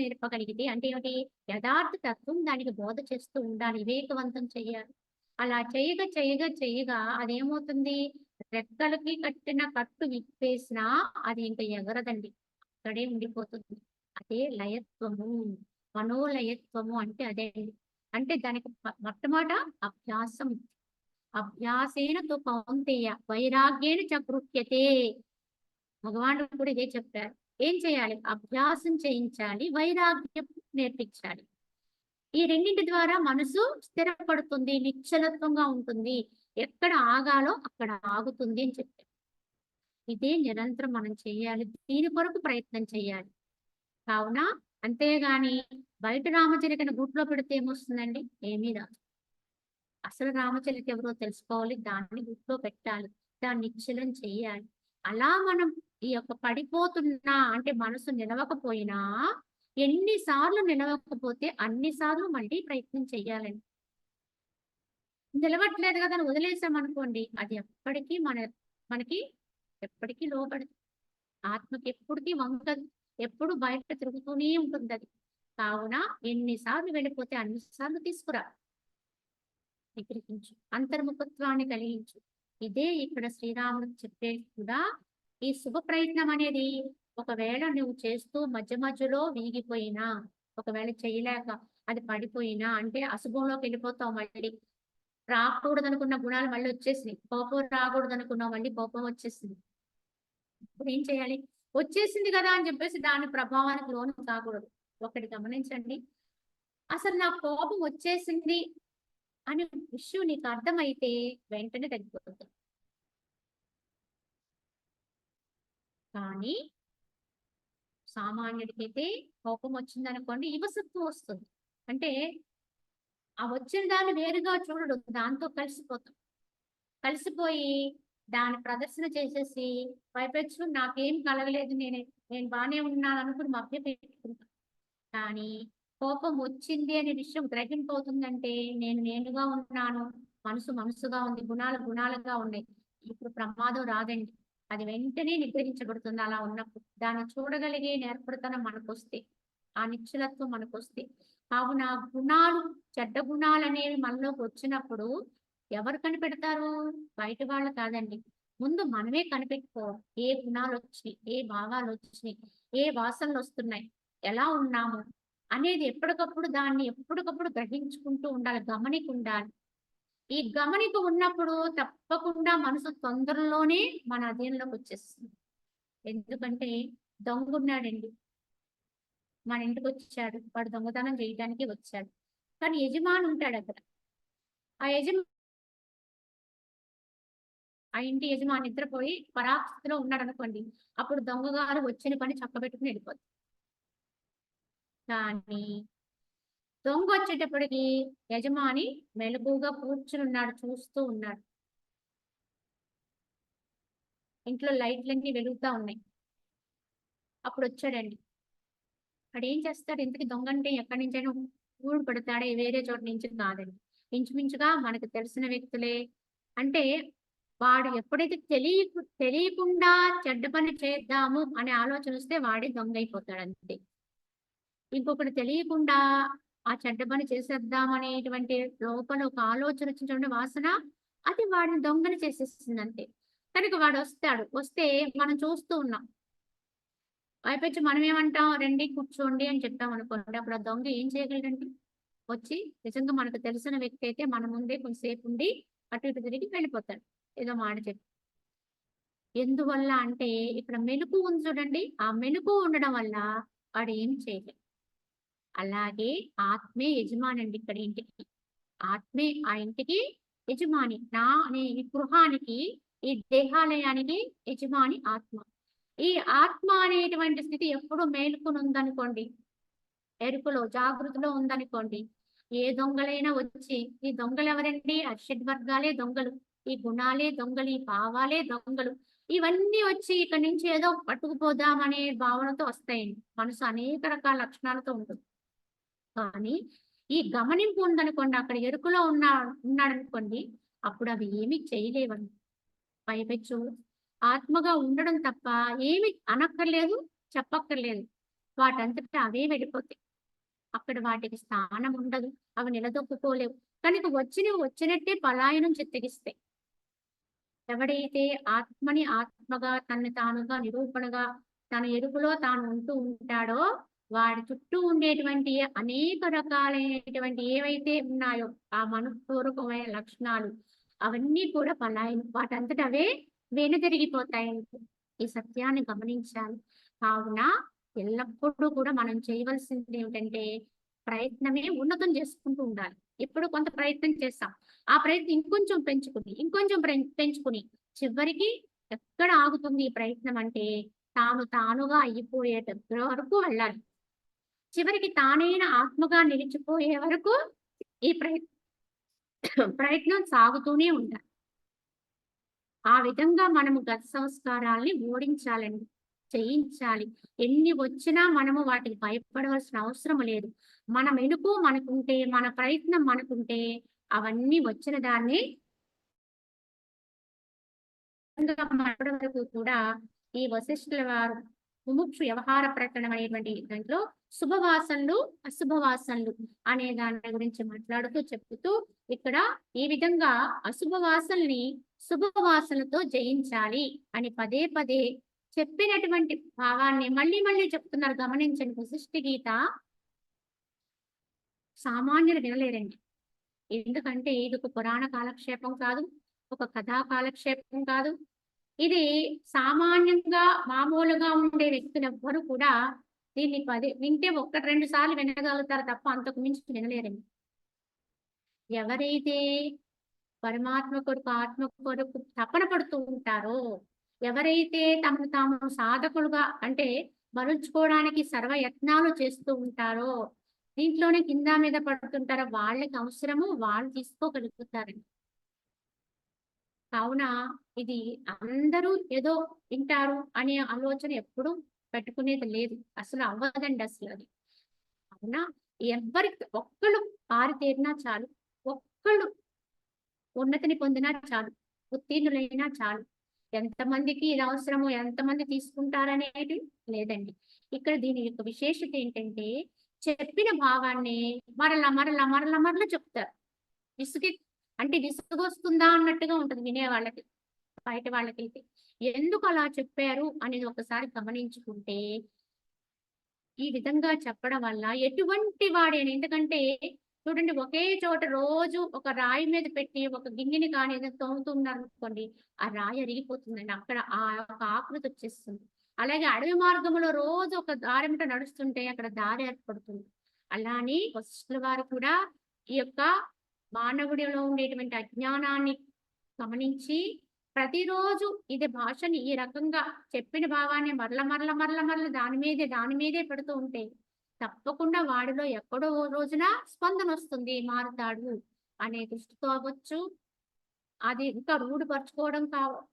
నేర్పగలిగితే అంటే ఏమిటి? యథార్థ తత్వం దానికి బోధ చేస్తూ ఉండాలి, వివేకవంతం చెయ్యాలి. అలా చేయగా అదేమవుతుంది? రెక్కలకి కట్టిన కట్టు విప్పేసినా అది ఇంకా ఎగరదండి, అక్కడే ఉండిపోతుంది. అదే లయత్వము, మనోలయత్వము అంటే అదే. అంటే దానికి మొట్టమొదట అభ్యాసం. అభ్యాసేన తు కౌంతేయ వైరాగ్యేన చ గృహ్యతే. భగవానుడు కూడా ఇదే చెప్పారు. ఏం చేయాలి? అభ్యాసం చేయించాలి, వైరాగ్యం నేర్పించాలి. ఈ రెండింటి ద్వారా మనసు స్థిరపడుతుంది, నిశ్చలత్వంగా ఉంటుంది. ఎక్కడ ఆగాలో అక్కడ ఆగుతుంది అని చెప్పారు. ఇదే నిరంతరం మనం చేయాలి. దీని కొరకు ప్రయత్నం చేయాలి. కావున అంతేగాని బయట రామచిలకని గూట్లో పెడితే ఏమొస్తుందండి? ఏమీ రాదు. అసలు రామచిలక ఎవరో తెలుసుకోవాలి, దాన్ని గుర్తులో పెట్టాలి, దాన్ని నిశ్చలం చెయ్యాలి. అలా మనం ఈ యొక్క పడిపోతున్నా అంటే మనసు నిలవకపోయినా ఎన్నిసార్లు నిలవకపోతే అన్నిసార్లు మళ్ళీ ప్రయత్నం చెయ్యాలండి. నిలవట్లేదు కదా అని వదిలేసామనుకోండి, అది ఎప్పటికీ మనకి ఎప్పటికీ లోబడదు. ఆత్మకి ఎప్పటికీ వంకదు. ఎప్పుడు బయట తిరుగుతూనే ఉంటుంది అది. కావున ఎన్నిసార్లు వెళ్ళిపోతే అన్నిసార్లు తీసుకురా. నిగ్రహించు, అంతర్ముఖత్వాన్ని కలిగించు. ఇదే ఇక్కడ శ్రీరాముడు చెప్పేది కూడా. ఈ శుభ ప్రయత్నం అనేది ఒకవేళ నువ్వు చేస్తూ మధ్య మధ్యలో వీగిపోయినా, ఒకవేళ చేయలేక అది పడిపోయినా అంటే అశుభంలోకి వెళ్ళిపోతావు. మళ్ళీ రాకూడదు అనుకున్న గుణాలు మళ్ళీ వచ్చేసినాయి, కోపం రాకూడదు అనుకున్నావు, మళ్ళీ కోపం వచ్చేసింది. ఇప్పుడు ఏం చేయాలి? వచ్చేసింది కదా అని చెప్పేసి దాని ప్రభావానికి లోను కాకూడదు. ఒకటి గమనించండి, అసలు నా కోపం వచ్చేసింది అనే విషయం నీకు అర్థమైతే వెంటనే తగ్గిపోతుంది. కానీ సామాన్యుడికైతే కోపం వచ్చిందనుకోండి యువసత్వం వస్తుంది. అంటే ఆ వచ్చిన దాన్ని వేరుగా చూడడు, దాంతో కలిసిపోయి దాని ప్రదర్శన చేసేసి పైపెచ్చు నాకేం కలగలేదు, నేను బానే ఉన్నాను అనుకుని మభ్య పెట్టుకుంటా. కానీ కోపం వచ్చింది అనే విషయం గ్రహింపవుతుందంటే నేనుగా ఉన్నాను, మనసుగా ఉంది, గుణాలుగా ఉన్నాయి, ఇప్పుడు ప్రమాదం రాదండి. అది వెంటనే నిగ్రహించబడుతుంది. అలా ఉన్నప్పుడు దాన్ని చూడగలిగే నేర్పరితనం మనకొస్తే, ఆ నిశ్చలత్వం మనకొస్తే. కావున చెడ్డ గుణాలు అనేవి మనలోకి వచ్చినప్పుడు ఎవరు కనిపెడతారు? బయట వాళ్ళు కాదండి, ముందు మనమే కనిపెట్టుకోవాలి. ఏ గుణాలు వచ్చినాయి, ఏ భావాలు వచ్చినాయి, ఏ వాసనలు వస్తున్నాయి, ఎలా ఉన్నాము అనేది ఎప్పటికప్పుడు గ్రహించుకుంటూ ఉండాలి, గమనిక ఉండాలి. ఈ గమనిక ఉన్నప్పుడు తప్పకుండా మనసు తొందరలోనే మన అధీనంలోకి వచ్చేస్తుంది. ఎందుకంటే దొంగ ఉన్నాడండి, మన ఇంటికి వచ్చాడు, వాడు దొంగతనం చేయడానికి వచ్చాడు. కానీ యజమాని ఉంటాడు అక్కడ. ఆ ఇంటి యజమాని నిద్రపోయి పరాస్థితిలో ఉన్నాడు అనుకోండి, అప్పుడు దొంగగారు వచ్చిన పని చక్కబెట్టుకుని వెళ్ళిపోతుంది. కానీ దొంగ వచ్చేటప్పటికి యజమాని మెలకుగా కూర్చుని ఉన్నాడు, చూస్తూ ఉన్నాడు. ఇంట్లో లైట్లన్నీ వెలుగుతా ఉన్నాయి. అప్పుడు వచ్చాడండి. వాడు ఏం చేస్తాడు? ఇంతకి దొంగ అంటే ఎక్కడి నుంచైనా ఊడు పెడతాడే, వేరే చోట నుంచి కాదండి. ఇంచుమించుగా మనకు తెలిసిన వ్యక్తులే. అంటే వాడు ఎప్పుడైతే తెలియకుండా చెడ్డ పని చేద్దాము అనే ఆలోచన వస్తే వాడే దొంగ అయిపోతాడు అంతే. ఇంకొకటి తెలియకుండా ఆ చెడ్డ పని చేసేద్దామనేటువంటి లోపల ఒక ఆలోచన వచ్చిన వాసన, అది వాడిని దొంగని చేసేస్తుంది అంతే. కనుక వాడు వస్తే మనం చూస్తూ ఉన్నాం. పైపెచ్చి మనం ఏమంటాం? రండి కూర్చోండి అని చెప్పాం అనుకోండి, అప్పుడు ఆ దొంగ ఏం చేయగలడండి? వచ్చి నిజంగా మనకు తెలిసిన వ్యక్తి అయితే మన ముందే కొంతసేపు ఉండి అటు ఇటు తిరిగి వెళ్ళిపోతాడు, ఏదో మాట చెప్పి. ఎందువల్ల అంటే ఇక్కడ మెలుకు ఉంది చూడండి, ఆ మెలుకు ఉండడం వల్ల వాడు ఏం చేయలేదు. అలాగే ఆత్మే యజమాని అండి ఇక్కడ ఇంటికి. ఆత్మే ఆ ఇంటికి యజమాని. ఈ గృహానికి, ఈ దేహాలయానికి యజమాని ఆత్మ. ఈ ఆత్మ అనేటువంటి స్థితి ఎప్పుడు మేలుకుని ఉందనుకోండి, ఎరుకలో జాగృతిలో ఉందనుకోండి, ఏ దొంగలైనా వచ్చి, ఈ దొంగలు ఎవరండి? వర్గాలే దొంగలు, ఈ గుణాలే దొంగలు, ఈ భావాలే దొంగలు, ఇవన్నీ వచ్చి ఇక్కడి నుంచి ఏదో పట్టుకుపోదామనే భావనతో వస్తాయండి. మనసు అనేక రకాల లక్షణాలతో ఉంటుంది. కానీ ఈ గమనింపు ఉందనుకోండి, అక్కడ ఎరుకలో ఉన్నాడనుకోండి, అప్పుడు అవి ఏమి చేయలేవండి. పైపెచ్చు ఆత్మగా ఉండడం తప్ప ఏమి అనక్కర్లేదు, చెప్పక్కర్లేదు. వాటంతటా అవే వెళ్ళిపోతాయి. అక్కడ వాటికి స్థానం ఉండదు, అవి నిలదొక్కుకోలేవు. కనుక వచ్చినట్టే పలాయనం చిత్తగిస్తాయి. ఎవడైతే ఆత్మని ఆత్మగా, తనని తానుగా నిరూపణగా, తన ఎరుకలో తాను ఉంటూ ఉంటాడో, వాడి చుట్టూ ఉండేటువంటి అనేక రకాలైనటువంటి ఏవైతే ఉన్నాయో ఆ మనఃపూర్వకమైన లక్షణాలు, అవన్నీ కూడా పలాయనం, వాటంతట అవే వెనుదిరిగిపోతాయండి. ఈ సత్యాన్ని గమనించాలి. కావున ఎల్లప్పుడూ కూడా మనం చేయవలసింది ఏమిటంటే ప్రయత్నమే ఉన్నతం చేసుకుంటూ ఉండాలి. ఎప్పుడు కొంత ప్రయత్నం చేస్తాం, ఆ ప్రయత్నం ఇంకొంచెం పెంచుకుని చివరికి ఎక్కడ ఆగుతుంది ఈ ప్రయత్నం అంటే తానుగా అయిపోయేటప్పుడు వరకు వెళ్ళాలి. చివరికి తానైన ఆత్మగా నిలిచిపోయే వరకు ఈ ప్రయత్నం సాగుతూనే ఉండాలి. ఆ విధంగా మనము గత సంస్కారాల్ని ఓడించాలండి, చేయించాలి. ఎన్ని వచ్చినా మనము వాటికి భయపడవలసిన అవసరం లేదు. మన మెలుకు మనకుంటే, మన ప్రయత్నం మనకుంటే అవన్నీ వచ్చిన దాన్ని వరకు కూడా ఈ వశిష్ఠుల వారు ముముక్షు వ్యవహార ప్రకటన అనేటువంటి దాంట్లో శుభవాసనలు అశుభవాసనలు అనే దాని గురించి మాట్లాడుతూ చెప్తూ ఇక్కడ ఈ విధంగా అశుభవాసనల్ని శుభవాసనలతో జయించాలి అని పదే పదే చెప్పినటువంటి భావాన్ని మళ్ళీ మళ్ళీ చెప్తున్నారు. గమనించండి. వశిష్ఠ గీత సామాన్యులు వినలేరండి. ఎందుకంటే ఇది ఒక పురాణ కాలక్షేపం కాదు, ఒక కథా కాలక్షేపం కాదు. ఇది సామాన్యంగా మామూలుగా ఉండే వ్యక్తులు ఎవ్వరు కూడా దీన్ని వింటే 1-2 సార్లు వినగలుగుతారు తప్ప అంతకు మించి వినలేరండి. ఎవరైతే పరమాత్మ కొరకు ఆత్మ కొరకు తపన పడుతూ ఉంటారో, ఎవరైతే తమను తాము సాధకులుగా అంటే మలుచుకోవడానికి సర్వయత్నాలు చేస్తూ ఉంటారో, దీంట్లోనే కింద మీద పడుతుంటారో వాళ్ళకి అవసరము వాళ్ళు తీసుకోగలుగుతారండి. కావున ఇది అందరూ ఏదో వింటారు అనే ఆలోచన ఎప్పుడు పెట్టుకునేది లేదు. అసలు అవ్వదండి అసలు అది. అవునా? ఎవరికి ఒక్కళ్ళు ఆరితేరినా చాలు, ఒక్కళ్ళు ఉన్నతిని పొందినా చాలు, ఉత్తీర్ణులైనా చాలు. ఎంతమందికి ఇది అవసరమో, ఎంతమంది తీసుకుంటారనేది లేదండి. ఇక్కడ దీని యొక్క విశేషత ఏంటంటే చెప్పిన భావాన్ని మరలా మరలా మరలా మరలా చెప్తారు. అంటే విసుగొస్తుందా అన్నట్టుగా ఉంటుంది వినే వాళ్ళకి, బయట వాళ్ళకైతే. ఎందుకు అలా చెప్పారు అనేది ఒకసారి గమనించుకుంటే ఈ విధంగా చెప్పడం వల్ల ఎటువంటి వాడైనా, ఎందుకంటే చూడండి ఒకే చోట రోజు ఒక రాయి మీద పెట్టి ఒక గిన్నెని కానీ ఏదైనా తోముతున్నారు అనుకోండి, ఆ రాయి అరిగిపోతుందండి. అక్కడ ఆ యొక్క ఆకృతి వచ్చేస్తుంది. అలాగే అడవి మార్గంలో రోజు ఒక దారిమిట నడుస్తుంటే అక్కడ దారి ఏర్పడుతుంది. అలానే వశిష్ఠుల వారు కూడా ఈ యొక్క మానవుడిలో ఉండేటువంటి అజ్ఞానాన్ని గమనించి ప్రతిరోజు ఇది భాషని ఈ రకంగా చెప్పిన భావాన్ని మరల దాని మీదే పెడుతూ ఉంటే తప్పకుండా వాడిలో ఎక్కడో ఓ రోజున స్పందన వస్తుంది, మారుతాడు అనే దృష్టితో అవ్వచ్చు, అది ఇంకా రూఢపరచుకోవడం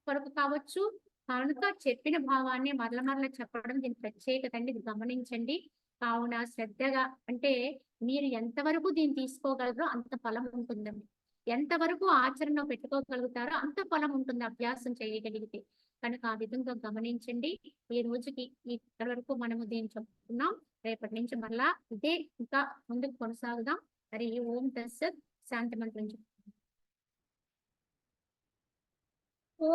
కొరకు కావచ్చు. కనుక చెప్పిన భావాన్ని మరల చెప్పడం దీని ప్రత్యేకత అండి. ఇది గమనించండి. కావున శ్రద్ధగా అంటే మీరు ఎంతవరకు దీన్ని తీసుకోగలరో అంత ఫలం ఉంటుందండి. ఎంతవరకు ఆచరణలో పెట్టుకోగలుగుతారో అంత ఫలం ఉంటుంది అభ్యాసం చేయగలిగితే. కనుక ఆ విధంగా గమనించండి. ఈ రోజుకి ఇక్కడి వరకు మనము దీన్ని చెప్పుకున్నాం. రేపటి నుంచి మరలా ఇదే ఇంకా ముందుకు కొనసాగుదాం. మరి ఓం తత్సత్. శాంతి మంత్రం చెప్పుకుందాం. ఓ